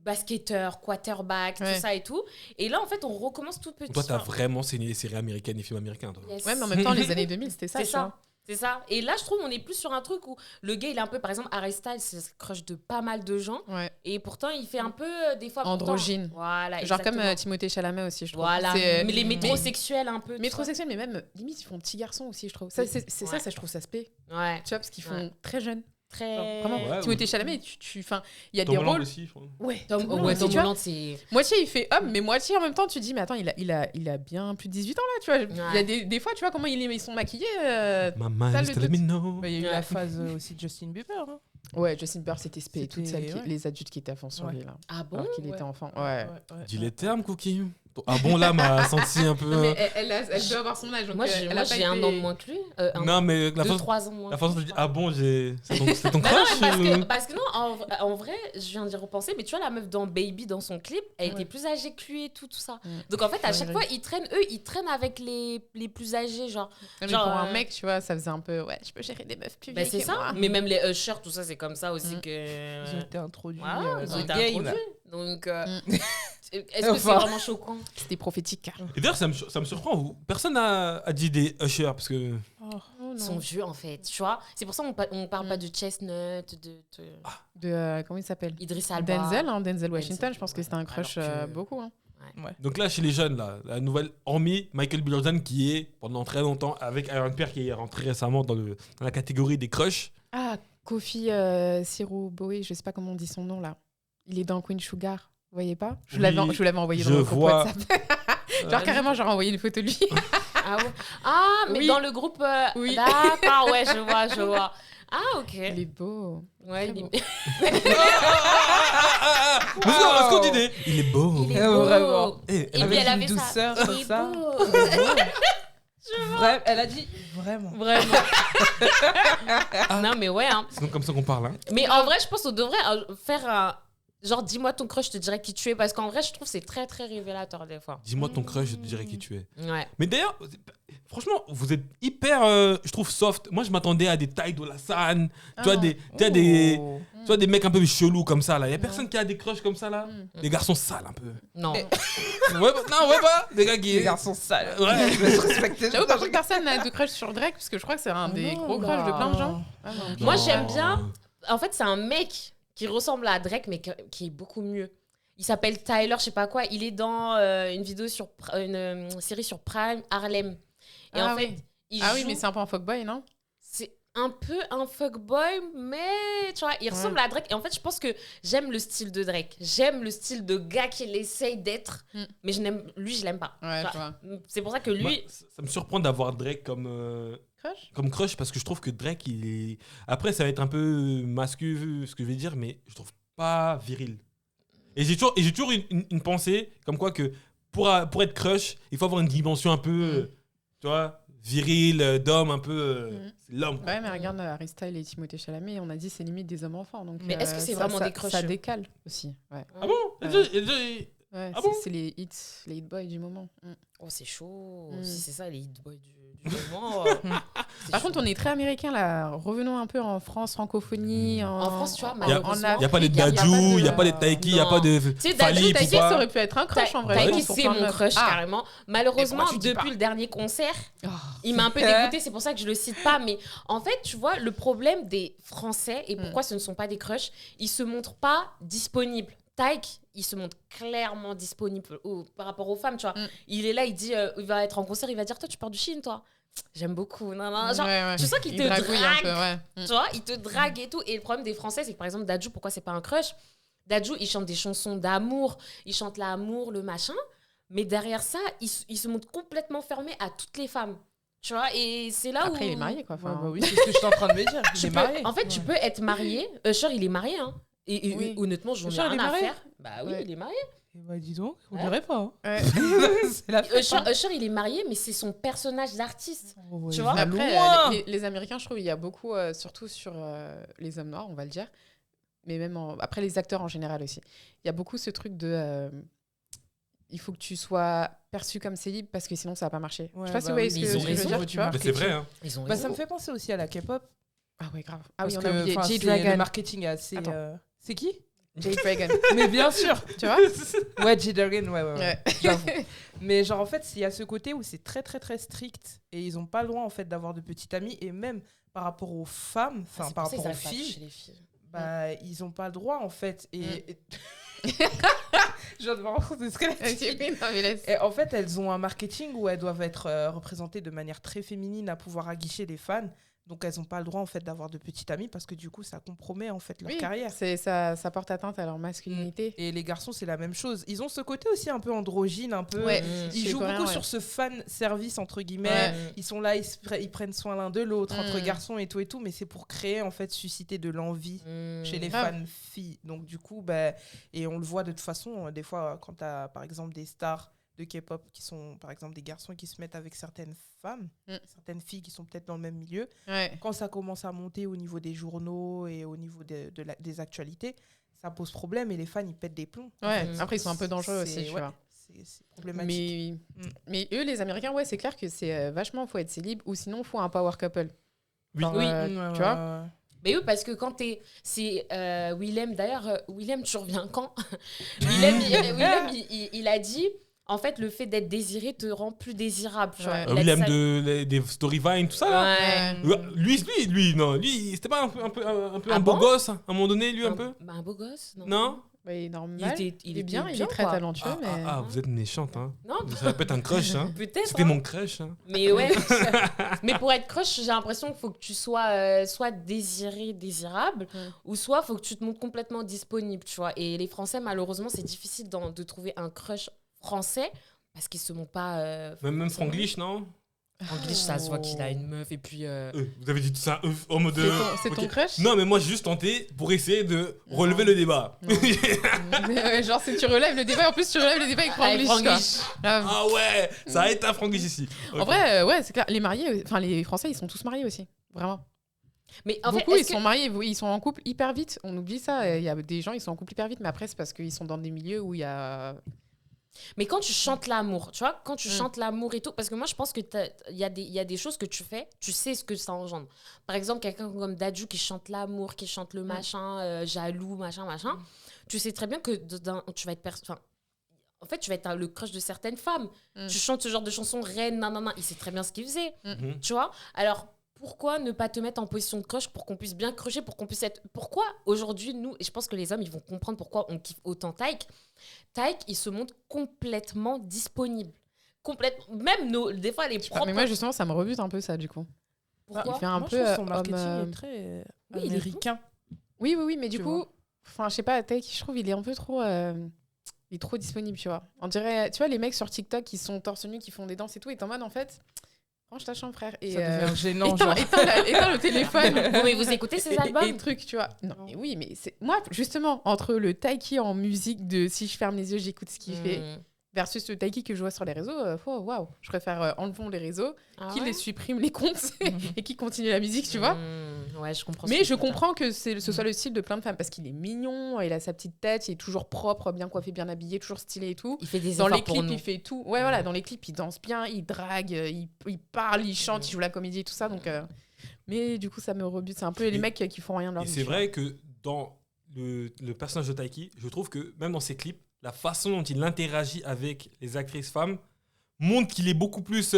Speaker 1: basketteurs, quarterback,
Speaker 2: Ouais.
Speaker 1: tout ça et tout. Et là, en fait, on recommence tout petit.
Speaker 3: Toi, t'as vraiment saigné les séries américaines et films américains, toi.
Speaker 1: Yes.
Speaker 2: Ouais, mais en même temps, les années 2000, c'était ça.
Speaker 1: C'est
Speaker 2: tu
Speaker 1: ça.
Speaker 2: vois.
Speaker 1: C'est ça. Et là, je trouve on est plus sur un truc où le gars, il est un peu, par exemple, Harry Styles, c'est le crush de pas mal de gens.
Speaker 2: Ouais.
Speaker 1: Et pourtant, il fait un peu, des fois...
Speaker 2: Androgyne.
Speaker 1: pourtant- Voilà,
Speaker 2: Genre comme
Speaker 1: exactement.
Speaker 2: Timothée Chalamet aussi, je trouve.
Speaker 1: Voilà.
Speaker 2: C'est,
Speaker 1: Mais les métrosexuels, un peu. tout
Speaker 2: métrosexuels, mais même limite, ils font petits garçons aussi, je trouve. Ça, c'est
Speaker 1: Ouais.
Speaker 2: ça, je trouve ça se paie.
Speaker 1: ça. Ouais.
Speaker 2: Tu vois, parce qu'ils font
Speaker 1: Ouais.
Speaker 2: très jeunes.
Speaker 1: Très...
Speaker 2: Genre, vraiment,
Speaker 3: Ouais,
Speaker 2: Timothée
Speaker 3: ou-
Speaker 2: Chalamet, enfin, il y a
Speaker 3: Tom
Speaker 2: des
Speaker 3: Holland
Speaker 2: rôles.
Speaker 3: aussi, je crois.
Speaker 2: Ouais,
Speaker 1: Tom,
Speaker 2: Tom Holland
Speaker 1: ouais,
Speaker 2: aussi,
Speaker 1: Tom
Speaker 2: tu vois.
Speaker 1: Holland, c'est...
Speaker 2: Moitié il fait homme, mais moitié en même temps, tu dis, mais attends, il a bien plus de 18 ans là, tu vois. Il y a des fois, tu vois, comment ils sont maquillés.
Speaker 3: Maman,
Speaker 2: Ça,
Speaker 3: just
Speaker 2: le
Speaker 3: let me
Speaker 2: doute.
Speaker 3: know.
Speaker 4: Bah, il y a eu
Speaker 1: Ouais.
Speaker 4: la phase aussi de Justin Bieber. Hein.
Speaker 2: Ouais, Justin Bieber, c'était spé.
Speaker 4: C'était-
Speaker 2: Toutes celles
Speaker 4: ouais.
Speaker 2: les adultes qui étaient à fond sur
Speaker 4: Ouais.
Speaker 2: lui là.
Speaker 1: Ah bon?
Speaker 2: Alors qu'il était enfant. Ouais.
Speaker 3: Dis les termes, Cookie. Ah bon, là, m'a senti un peu.
Speaker 2: Non, mais elle doit avoir son âge. Donc
Speaker 1: Moi,
Speaker 2: elle a pas
Speaker 1: j'ai un
Speaker 2: été-
Speaker 1: an de moins que lui.
Speaker 3: Non, mais la façon
Speaker 1: 3 ans moins.
Speaker 3: dont tu dis, ah bon, c'est ton
Speaker 1: Bah non,
Speaker 3: crush
Speaker 1: mais parce que non, en vrai, je viens d'y repenser, mais tu vois, la meuf dans Baby, dans son clip, elle était plus âgée que lui et tout ça. Donc en fait, à chaque fois, ils traînent avec les plus âgés, genre.
Speaker 2: Mais
Speaker 1: genre,
Speaker 2: pour un mec, tu vois, ça faisait un peu. Ouais, je peux gérer des meufs plus
Speaker 1: Bah,
Speaker 2: vieilles
Speaker 1: c'est
Speaker 2: que
Speaker 1: ça.
Speaker 2: moi.
Speaker 1: Mais même les ushers, tout ça, c'est comme ça aussi que.
Speaker 4: Ils ont été introduits
Speaker 1: Voilà, ils
Speaker 4: dans
Speaker 1: ont
Speaker 4: le
Speaker 1: été
Speaker 4: game.
Speaker 1: introduits. Donc, est-ce que c'est
Speaker 4: Enfin.
Speaker 1: vraiment choquant?
Speaker 2: C'était prophétique.
Speaker 3: Et d'ailleurs, ça me surprend. Personne n'a dit des ushers parce que.
Speaker 2: Oh
Speaker 1: Ils sont vieux, en fait, tu vois. C'est pour ça qu'on parle pas de Chestnut, de
Speaker 2: comment il s'appelle
Speaker 1: Idriss Elba.
Speaker 2: Denzel Washington, je pense que c'était un crush
Speaker 1: Alors que-
Speaker 2: beaucoup. Hein.
Speaker 3: Donc là, chez les jeunes, là, la nouvelle, hormis Michael B. Jordan qui est pendant très longtemps avec Aaron Pierre qui est rentré récemment dans la catégorie des crushs.
Speaker 2: Ah, Kofi Siroboe, je sais pas comment on dit son nom là. Il est dans Queen Sugar. Vous voyez pas Je vous l'avais envoyé dans
Speaker 3: je
Speaker 2: le groupe
Speaker 3: vois.
Speaker 2: WhatsApp. Genre carrément, j'aurais envoyé une photo de lui.
Speaker 1: Ah ouais. Ah, mais
Speaker 2: Oui.
Speaker 1: dans le groupe.
Speaker 2: Oui.
Speaker 1: D'accord, ouais, je vois. Ah, ok.
Speaker 2: Il est beau.
Speaker 1: Ouais,
Speaker 2: Très
Speaker 1: il
Speaker 2: beau.
Speaker 1: est...
Speaker 3: Est-ce qu'on dit il est beau.
Speaker 1: il est beau.
Speaker 4: Vraiment.
Speaker 3: Eh,
Speaker 1: Et
Speaker 4: Avec
Speaker 1: puis elle
Speaker 4: une
Speaker 1: avait
Speaker 4: douceur
Speaker 1: ça.
Speaker 4: comme
Speaker 1: Il est
Speaker 4: ça.
Speaker 1: beau.
Speaker 4: Elle a dit vraiment.
Speaker 1: Vraiment. Non, mais ouais. Hein.
Speaker 3: c'est donc comme ça qu'on parle. Hein.
Speaker 1: Mais en vrai, je pense qu'on devrait faire un. Genre, dis-moi ton crush, je te dirais qui tu es. Parce qu'en vrai, je trouve que c'est très, très révélateur des fois.
Speaker 3: Dis-moi ton crush, je te dirai qui tu es.
Speaker 1: Ouais.
Speaker 3: Mais d'ailleurs, franchement, vous êtes hyper, je trouve, soft. Moi, je m'attendais à des tailles de la San. Tu vois,
Speaker 4: Oh.
Speaker 3: tu vois, des mecs un peu chelous comme ça, là. Il y a personne qui a des crushs comme ça, là. Des garçons sales, un peu.
Speaker 1: Non.
Speaker 3: Ouais, pas. Des gars qui.
Speaker 4: Les garçons sales.
Speaker 3: Ouais.
Speaker 4: Je vais se respecter.
Speaker 2: J'avoue, par contre, personne n'a de crush sur Drake, parce que je crois que c'est un des gros crushs de plein de gens. Ah, non.
Speaker 1: Moi,
Speaker 3: Non.
Speaker 1: j'aime bien. En fait, c'est un mec qui ressemble à Drake, mais qui est beaucoup mieux. Il s'appelle Tyler, je sais pas quoi. Il est dans une vidéo sur une série sur Prime, Harlem. Et
Speaker 2: Ah
Speaker 1: en fait,
Speaker 2: oui.
Speaker 1: il
Speaker 2: Ah oui,
Speaker 1: joue-
Speaker 2: mais c'est un peu un fuckboy, non
Speaker 1: c'est un peu un fuckboy, mais tu vois, il ressemble à Drake. Et en fait, je pense que j'aime le style de Drake. J'aime le style de gars qu'il essaye d'être, mais je l'aime pas.
Speaker 2: Ouais,
Speaker 1: Tu
Speaker 2: je
Speaker 1: vois.
Speaker 2: vois.
Speaker 1: C'est pour ça que lui,
Speaker 3: Moi, ça me surprend d'avoir Drake comme crush parce que je trouve que Drake, il est. Après, ça va être un peu mascu, ce que je vais dire, mais je trouve pas viril. Et j'ai toujours une pensée comme quoi que pour être crush, il faut avoir une dimension un peu, tu vois, viril, d'homme, un peu. C'est l'homme. Quoi.
Speaker 2: Ouais, mais regarde Harry Styles et Timothée Chalamet, on a dit c'est limite des hommes-enfants. Donc,
Speaker 1: Mais est-ce que c'est
Speaker 2: ça-
Speaker 1: vraiment
Speaker 2: ça-
Speaker 1: des crushs
Speaker 2: Ça décale aussi. Ouais.
Speaker 3: Ah bon
Speaker 2: Ouais,
Speaker 3: Ah bon
Speaker 2: c'est les hit boys du moment.
Speaker 1: oh, c'est chaud.
Speaker 2: Mm.
Speaker 1: Si c'est ça, les hit boys du moment.
Speaker 2: Par contre, on est très américain là. Revenons un peu en France, francophonie.
Speaker 1: En France, tu vois,
Speaker 3: Il n'y
Speaker 1: malheureusement.
Speaker 3: a pas de
Speaker 1: il y a
Speaker 3: Dadju,
Speaker 1: pas
Speaker 3: il
Speaker 1: de-
Speaker 3: n'y a pas de Taiki, il n'y a
Speaker 1: Non.
Speaker 3: pas de
Speaker 1: Tu sais,
Speaker 3: Fali,
Speaker 1: Dadju,
Speaker 2: Taiki,
Speaker 3: Poupa.
Speaker 2: ça aurait pu être un crush en vrai.
Speaker 1: Taiki,
Speaker 2: pour
Speaker 1: c'est
Speaker 2: plein de
Speaker 1: mon
Speaker 2: meufs.
Speaker 1: crush,
Speaker 2: Ah.
Speaker 1: carrément. Malheureusement,
Speaker 2: Et pourquoi tu dis
Speaker 1: depuis
Speaker 2: pas
Speaker 1: le dernier concert,
Speaker 2: Oh.
Speaker 1: il m'a un peu dégoûtée, c'est pour ça que je le cite pas. Mais en fait, tu vois, le problème des Français et pourquoi ce ne sont pas des crushs, ils se montrent pas disponibles. Taïk, il se montre clairement disponible par rapport aux femmes, tu vois. Il est là, il dit, il va être en concert, il va dire, toi, tu pars du Chine, toi. J'aime beaucoup. Non, non, genre,
Speaker 2: Ouais, ouais.
Speaker 1: tu sens qu'il
Speaker 2: Il
Speaker 1: te
Speaker 2: dragouille
Speaker 1: drague.
Speaker 2: un peu, ouais.
Speaker 1: Tu vois, il te drague et tout. Et le problème des Français, c'est que par exemple, Dadju, pourquoi c'est pas un crush? Dadju, il chante des chansons d'amour, il chante l'amour, le machin. Mais derrière ça, il se montre complètement fermé à toutes les femmes. Tu vois, et c'est là où.
Speaker 2: Après, il est marié, quoi.
Speaker 4: Ouais,
Speaker 2: Enfin,
Speaker 4: bah oui, c'est ce que je suis en train de me dire. Il
Speaker 1: Tu
Speaker 4: est
Speaker 1: peux-
Speaker 4: marié.
Speaker 1: En fait, tu peux être marié. Usher, il est marié, hein. Et
Speaker 2: Oui.
Speaker 1: honnêtement, j'en ai
Speaker 4: Usher, il
Speaker 1: rien
Speaker 4: est
Speaker 1: à
Speaker 4: marié
Speaker 1: faire. Bah oui,
Speaker 2: Ouais.
Speaker 1: il est marié.
Speaker 4: Eh bah, dis donc, on
Speaker 1: Ouais.
Speaker 4: dirait pas. Hein.
Speaker 2: ouais.
Speaker 4: C'est la fête, hein.
Speaker 1: Usher, il est marié, mais c'est son personnage d'artiste.
Speaker 4: Oh, ouais,
Speaker 1: tu
Speaker 4: il
Speaker 1: vois,
Speaker 4: va
Speaker 2: Après,
Speaker 4: loin.
Speaker 2: les Américains, je trouve, il y a beaucoup, surtout sur les hommes noirs, on va le dire, mais même après les acteurs en général aussi. Il y a beaucoup ce truc de. Il faut que tu sois perçu comme célib parce que sinon ça va pas marcher.
Speaker 4: Ouais,
Speaker 2: je sais pas si
Speaker 4: bah
Speaker 2: vous voyez
Speaker 1: oui,
Speaker 2: ce
Speaker 1: mais
Speaker 2: que
Speaker 1: ils ont
Speaker 2: je veux
Speaker 1: raison,
Speaker 2: dire,
Speaker 4: du
Speaker 2: tu vois.
Speaker 3: Mais c'est vrai, hein.
Speaker 1: Ils ont
Speaker 4: Bah, ça
Speaker 1: raison.
Speaker 4: me fait penser aussi à la K-pop.
Speaker 2: Ah ouais, grave. Ah
Speaker 4: Parce
Speaker 2: oui, on
Speaker 4: que,
Speaker 2: a oublié
Speaker 4: enfin,
Speaker 2: G-Dragon.
Speaker 4: le marketing est assez.
Speaker 2: Attends.
Speaker 4: C'est qui
Speaker 2: G-Dragon.
Speaker 4: Mais bien sûr,
Speaker 2: Tu vois
Speaker 4: ouais, G-Dragon, ouais.
Speaker 2: Ouais.
Speaker 4: J'avoue. Mais genre, en fait, il y a ce côté où c'est très, très, très strict et ils n'ont pas le droit, en fait, d'avoir de petites amies. Et même par rapport aux femmes,
Speaker 1: Ah,
Speaker 4: enfin,
Speaker 1: c'est
Speaker 4: par
Speaker 1: pour ça
Speaker 4: rapport aux
Speaker 1: qu'ils arrivent pas à toucher
Speaker 4: filles,
Speaker 1: les filles.
Speaker 4: bah, ils n'ont pas le droit, en fait. Et. Je viens de me rendre compte de ce qu'elle a dit.
Speaker 2: Oui, non, mais laisse.
Speaker 4: Et en fait, elles ont un marketing où elles doivent être représentées de manière très féminine à pouvoir aguicher les fans. Donc, elles n'ont pas le droit, en fait, d'avoir de petites amies parce que du coup, ça compromet, en fait, leur
Speaker 2: Oui,
Speaker 4: carrière.
Speaker 2: ça porte atteinte à leur masculinité.
Speaker 4: Et les garçons, c'est la même chose. Ils ont ce côté aussi un peu androgyne, un peu.
Speaker 2: Ouais.
Speaker 4: Ils
Speaker 2: Chez
Speaker 4: jouent
Speaker 2: Coréen,
Speaker 4: beaucoup
Speaker 2: ouais.
Speaker 4: sur ce fan service, entre guillemets.
Speaker 2: Ouais.
Speaker 4: Ils sont là, ils prennent soin l'un de l'autre, entre
Speaker 2: Mm.
Speaker 4: garçons et tout. Mais c'est pour créer, en fait, susciter de l'envie chez les
Speaker 2: Grave.
Speaker 4: fans filles. Donc, du coup, bah, et on le voit de toute façon, des fois, quand tu as, par exemple, des stars de K-pop qui sont, par exemple, des garçons qui se mettent avec certaines femmes, certaines filles qui sont peut-être dans le même milieu.
Speaker 2: Ouais.
Speaker 4: Quand ça commence à monter au niveau des journaux et au niveau des actualités, ça pose problème et les fans, ils pètent des plombs. En
Speaker 2: Ouais.
Speaker 4: fait.
Speaker 2: Après, ils sont un peu dangereux
Speaker 4: C'est-
Speaker 2: aussi, tu
Speaker 4: ouais,
Speaker 2: vois.
Speaker 4: c'est problématique.
Speaker 2: Mais eux, les Américains, ouais, c'est clair que c'est vachement, faut être célib ou sinon, faut un power couple.
Speaker 3: Oui.
Speaker 2: Genre,
Speaker 1: Oui.
Speaker 2: tu vois.
Speaker 1: Mais oui, parce que quand t'es. C'est Willem, d'ailleurs, Willem, tu reviens quand Willem, il a dit. En fait, le fait d'être désiré te rend plus désirable. Tu vois.
Speaker 2: Ouais.
Speaker 1: Il a dit
Speaker 3: Willem
Speaker 1: ça.
Speaker 3: des Storyvine, tout ça là.
Speaker 1: Ouais.
Speaker 3: Lui, c'était pas un peu
Speaker 1: Ah
Speaker 3: un beau
Speaker 1: bon
Speaker 3: gosse, hein, à un moment donné, lui, un peu
Speaker 1: Un beau gosse
Speaker 3: Non
Speaker 2: Ouais, normal.
Speaker 1: Il
Speaker 2: est bien,
Speaker 1: était
Speaker 2: il est très
Speaker 1: quoi.
Speaker 2: talentueux, mais...
Speaker 3: vous êtes méchante, hein.
Speaker 1: Non,
Speaker 3: Ça peut être un crush, hein.
Speaker 1: peut-être.
Speaker 3: C'était
Speaker 1: hein.
Speaker 3: mon crush, hein.
Speaker 1: Mais ouais. Mais pour être crush, j'ai l'impression qu'il faut que tu sois soit désiré, désirable, ou soit il faut que tu te montres complètement disponible, tu vois. Et les Français, malheureusement, c'est difficile de trouver un crush français parce qu'ils se montrent pas.
Speaker 3: Même Franglish, non
Speaker 1: Franglish, ça se voit qu'il a une meuf et puis.
Speaker 3: Vous avez dit tout ça en mode...
Speaker 2: C'est ton
Speaker 3: ok.
Speaker 2: crush?
Speaker 3: Non, mais moi, j'ai juste tenté pour essayer de relever le débat.
Speaker 2: Ouais, genre, si tu relèves le débat, en plus, tu relèves le débat avec
Speaker 1: Avec
Speaker 2: Franglish, quoi.
Speaker 1: Franglish.
Speaker 3: Ah ouais, ça a été un Franglish ici.
Speaker 2: En
Speaker 3: Ok.
Speaker 2: vrai, ouais, c'est clair. Les mariés, enfin, les Français, ils sont tous mariés aussi. Vraiment.
Speaker 1: Mais en
Speaker 2: Beaucoup,
Speaker 1: fait,
Speaker 2: ils sont mariés, ils sont en couple hyper vite. On oublie ça. Il y a des gens, ils sont en couple hyper vite, mais après, c'est parce qu'ils sont dans des milieux où il y a.
Speaker 1: Mais quand tu chantes l'amour, tu vois, quand tu chantes l'amour et tout, parce que moi je pense que il y a des choses que tu fais, tu sais ce que ça engendre. Par exemple, quelqu'un comme Dadju qui chante l'amour, qui chante le machin, jaloux, machin. Tu sais très bien que tu vas être en fait, tu vas être le crush de certaines femmes. Tu chantes ce genre de chanson, reine, nanana. Il sait très bien ce qu'il faisait, tu vois. Alors, pourquoi ne pas te mettre en position de crush pour qu'on puisse bien crusher, pour qu'on puisse être... Pourquoi aujourd'hui, nous, et je pense que les hommes, ils vont comprendre pourquoi on kiffe autant Taïk. Taïk, il se montre complètement disponible. Même des fois, les propres...
Speaker 2: Mais moi, justement, ça me rebute un peu, ça, du coup.
Speaker 1: Pourquoi
Speaker 2: Il fait un
Speaker 4: Moi,
Speaker 2: peu
Speaker 4: je trouve son marketing
Speaker 2: homme,
Speaker 4: est très
Speaker 1: oui, il est
Speaker 4: américain.
Speaker 2: Oui, mais du
Speaker 4: Tu
Speaker 2: coup, enfin, je sais pas, Taïk, je trouve, il est un peu trop... il est trop disponible, tu vois. On dirait, tu vois, les mecs sur TikTok qui sont torse nu, qui font des danses et tout, et t'es en mode, en fait, range ta chambre, frère. Et,
Speaker 4: Ça devient gênant,
Speaker 2: éteins,
Speaker 4: genre.
Speaker 2: éteins le téléphone.
Speaker 1: Bon, mais vous écoutez ces albums
Speaker 2: Et trucs, tu vois. Non, mais oui, mais c'est moi, justement, entre le Taiki en musique de si je ferme les yeux, j'écoute ce qu'il fait, versus le Taiki que je vois sur les réseaux, waouh, je préfère enlevons les réseaux, qu'il les supprime les comptes et qu'il continue la musique, tu vois.
Speaker 1: Ouais, je comprends.
Speaker 2: Mais je comprends que ce soit le style de plein de femmes parce qu'il est mignon, il a sa petite tête, il est toujours propre, bien coiffé, bien habillé, toujours stylé et tout.
Speaker 1: Il fait des
Speaker 2: Dans
Speaker 1: efforts
Speaker 2: les
Speaker 1: pour
Speaker 2: clips,
Speaker 1: nous.
Speaker 2: il fait tout. Ouais, voilà, dans les clips, il danse bien, il drague, il parle, il chante, il joue la comédie et tout ça. Donc, mais du coup, ça me rebute. C'est un peu les mecs qui font rien de leur
Speaker 3: Et
Speaker 2: vie.
Speaker 3: c'est vrai que dans le personnage de Taiki, je trouve que même dans ses clips, la façon dont il interagit avec les actrices femmes montre qu'il est beaucoup plus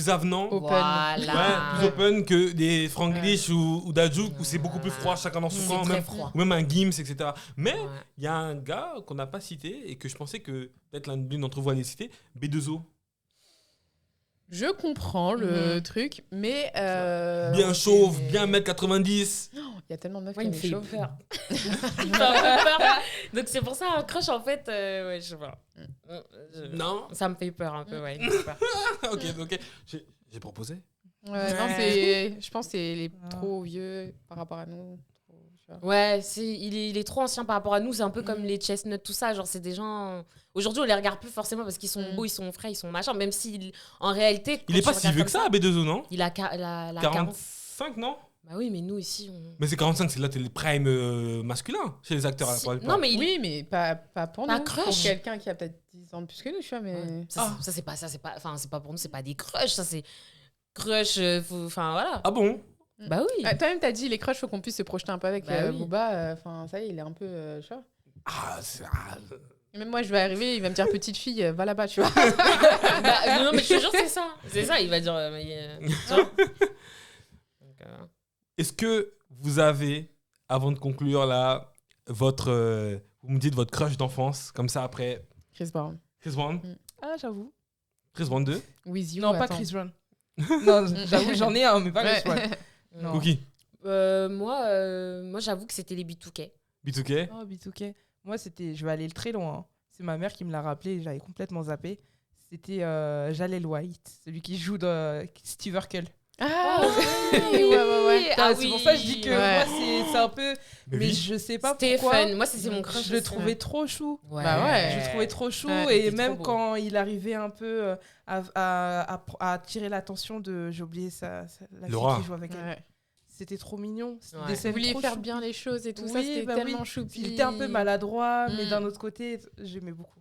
Speaker 3: avenant.
Speaker 2: Open.
Speaker 1: Voilà.
Speaker 3: Ouais, plus open que des Franglish ou Dadju où c'est beaucoup plus froid, chacun dans son
Speaker 1: C'est
Speaker 3: coin,
Speaker 1: très
Speaker 3: même,
Speaker 1: froid.
Speaker 3: ou même un Gims, etc. Mais
Speaker 1: Ouais.
Speaker 3: il y a un gars qu'on n'a pas cité et que je pensais que peut-être l'une d'entre vous allait citer, B2O.
Speaker 2: Je comprends le truc, mais.
Speaker 3: Bien chauve, bien 1m90.
Speaker 2: Il y a tellement de meufs
Speaker 1: Ouais,
Speaker 2: qui
Speaker 1: il me fait
Speaker 2: chauves.
Speaker 1: peur. Il me fait un peu peur. Donc c'est pour ça un crush en fait, ouais, je sais pas.
Speaker 3: Non.
Speaker 1: Ça me fait peur un peu, ouais. il me fait peur.
Speaker 3: ok. J'ai proposé.
Speaker 2: Ouais, non, je pense que c'est les trop vieux par rapport à nous. Tu vois.
Speaker 1: Ouais, il est trop ancien par rapport à nous. C'est un peu comme les chestnuts, tout ça. Genre, c'est des gens. Aujourd'hui, on les regarde plus forcément parce qu'ils sont beaux, ils sont frais, ils sont machin. Même si, en réalité.
Speaker 3: Il est pas si vieux que ça, B2O, non?
Speaker 1: Il a la
Speaker 3: 45, non?
Speaker 1: Bah oui, mais nous ici. On...
Speaker 3: Mais c'est 45, c'est là, t'es le prime masculin chez les acteurs.
Speaker 1: Non, mais
Speaker 2: Oui, mais pas pour
Speaker 1: Pas
Speaker 2: nous.
Speaker 1: crush.
Speaker 2: Pour quelqu'un qui a peut-être 10 ans de plus que nous, tu vois. Mais...
Speaker 1: Ouais. Ça, c'est pas. Enfin, c'est pas pour nous, c'est pas des crushs. Ça, c'est. Crush. Enfin, voilà.
Speaker 3: Ah bon?
Speaker 1: Bah oui.
Speaker 2: Toi-même, t'as dit les crushs, faut qu'on puisse se projeter un peu avec
Speaker 1: Bah oui.
Speaker 2: Booba. Enfin, ça y est, il est un peu. Tu vois.
Speaker 3: Ah,
Speaker 2: Et même moi, je vais arriver, il va me dire petite fille, va là-bas, tu vois.
Speaker 1: Bah, non, mais je te jure, c'est ça. C'est ça, il va dire. Tu vois. Donc,
Speaker 3: Est-ce que vous avez, avant de conclure là, votre. Vous me dites votre crush d'enfance, comme ça après.
Speaker 2: Chris Brown.
Speaker 3: Chris Brown?
Speaker 4: Ah, j'avoue.
Speaker 3: Chris Brown 2?
Speaker 2: With you.
Speaker 4: Non, pas
Speaker 2: attends.
Speaker 4: Chris Brown. Non, j'avoue, j'en ai un, mais pas Chris Brown. Non.
Speaker 3: Cookie?
Speaker 1: moi, j'avoue que c'était les B2K.
Speaker 3: B2K?
Speaker 4: Oh, B2K. Moi, c'était. Je vais aller très loin. Hein. C'est ma mère qui me l'a rappelé, j'avais complètement zappé. C'était Jalel White, celui qui joue dans Steve Urkel.
Speaker 2: Ah
Speaker 4: C'est pour ça que je dis que
Speaker 2: Ouais.
Speaker 4: moi, c'est un peu...
Speaker 3: Mais
Speaker 4: Mais
Speaker 3: oui.
Speaker 4: je sais pas
Speaker 1: Stéphane,
Speaker 4: pourquoi.
Speaker 1: moi c'est mon crush.
Speaker 4: Je le
Speaker 1: aussi.
Speaker 4: trouvais trop chou.
Speaker 2: Bah ouais.
Speaker 4: Je le trouvais trop chou.
Speaker 2: Ouais,
Speaker 4: et
Speaker 1: il était
Speaker 4: même
Speaker 1: trop beau.
Speaker 4: quand il arrivait un peu à attirer l'attention de... J'ai oublié la
Speaker 3: Laura.
Speaker 4: fille qui joue avec elle.
Speaker 2: Ouais.
Speaker 4: C'était trop mignon. C'était
Speaker 1: Ouais.
Speaker 4: des
Speaker 2: Vous
Speaker 4: scènes
Speaker 2: vouliez
Speaker 4: trop
Speaker 2: faire
Speaker 4: choupi.
Speaker 2: bien les choses et tout ça,
Speaker 4: Oui,
Speaker 2: c'était
Speaker 4: bah
Speaker 2: tellement
Speaker 4: oui.
Speaker 2: choupi.
Speaker 4: Il était un peu maladroit, mais
Speaker 2: Mm.
Speaker 4: d'un autre côté, j'aimais beaucoup.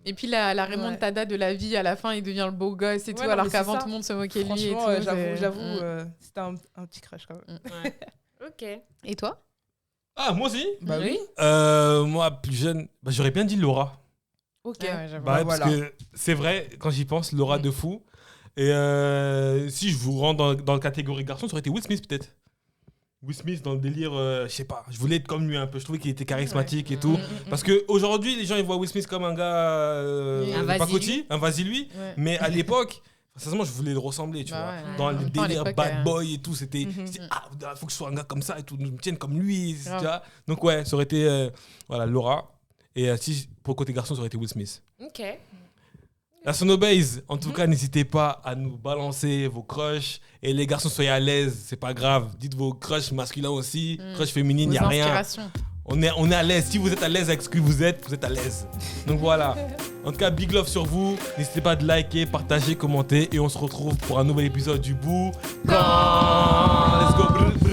Speaker 2: Et puis la remontada de la vie, à la fin, il devient le beau gosse et
Speaker 4: Ouais,
Speaker 2: tout,
Speaker 4: non,
Speaker 2: alors
Speaker 4: mais c'est
Speaker 2: qu'avant,
Speaker 4: ça.
Speaker 2: tout le monde se moquait de lui et tout.
Speaker 4: Franchement,
Speaker 2: c'est-
Speaker 4: j'avoue,
Speaker 2: Mm.
Speaker 4: c'était un petit crush quand même.
Speaker 1: Ouais. Ok.
Speaker 2: Et toi?
Speaker 3: Ah, moi aussi.
Speaker 4: Bah oui.
Speaker 3: Moi, plus jeune, j'aurais bien dit Laura.
Speaker 4: Ok.
Speaker 2: Ah ouais, j'avoue.
Speaker 3: Bah ouais,
Speaker 4: voilà.
Speaker 3: parce que c'est vrai, quand j'y pense, Laura de fou. Et si je vous rends dans la catégorie garçon, ça aurait été Will Smith peut-être. Will Smith dans le délire, je sais pas, je voulais être comme lui un peu. Je trouvais qu'il était charismatique et tout. Parce qu'aujourd'hui, les gens ils voient Will Smith comme un gars
Speaker 1: Un
Speaker 3: de
Speaker 1: vas-y
Speaker 3: pacotille, un vas-y lui.
Speaker 2: Ouais.
Speaker 3: Mais à l'époque, sincèrement, je voulais le ressembler, tu
Speaker 2: Bah
Speaker 3: vois.
Speaker 2: ouais.
Speaker 3: Dans
Speaker 2: En
Speaker 3: le
Speaker 2: même temps, à
Speaker 3: délire
Speaker 2: l'époque,
Speaker 3: bad boy et tout, c'était,
Speaker 4: Mhm.
Speaker 3: faut que je sois un gars comme ça et tout, me tienne comme lui, tu
Speaker 2: Grave.
Speaker 3: vois. Donc ouais, ça aurait été voilà, Laura. Et si pour le côté garçon, ça aurait été Will Smith.
Speaker 1: Ok.
Speaker 3: La Sonobase, en tout cas, n'hésitez pas à nous balancer vos crushs. Et les garçons, soyez à l'aise, c'est pas grave. Dites vos crushs masculins aussi, crushs féminines, il
Speaker 2: Vos
Speaker 3: n'y a rien.
Speaker 2: inspirations.
Speaker 3: On est à l'aise. Si vous êtes à l'aise avec ce que vous êtes à l'aise. Donc voilà. En tout cas, big love sur vous. N'hésitez pas à liker, partager, commenter. Et on se retrouve pour un nouvel épisode du Bout. Let's go.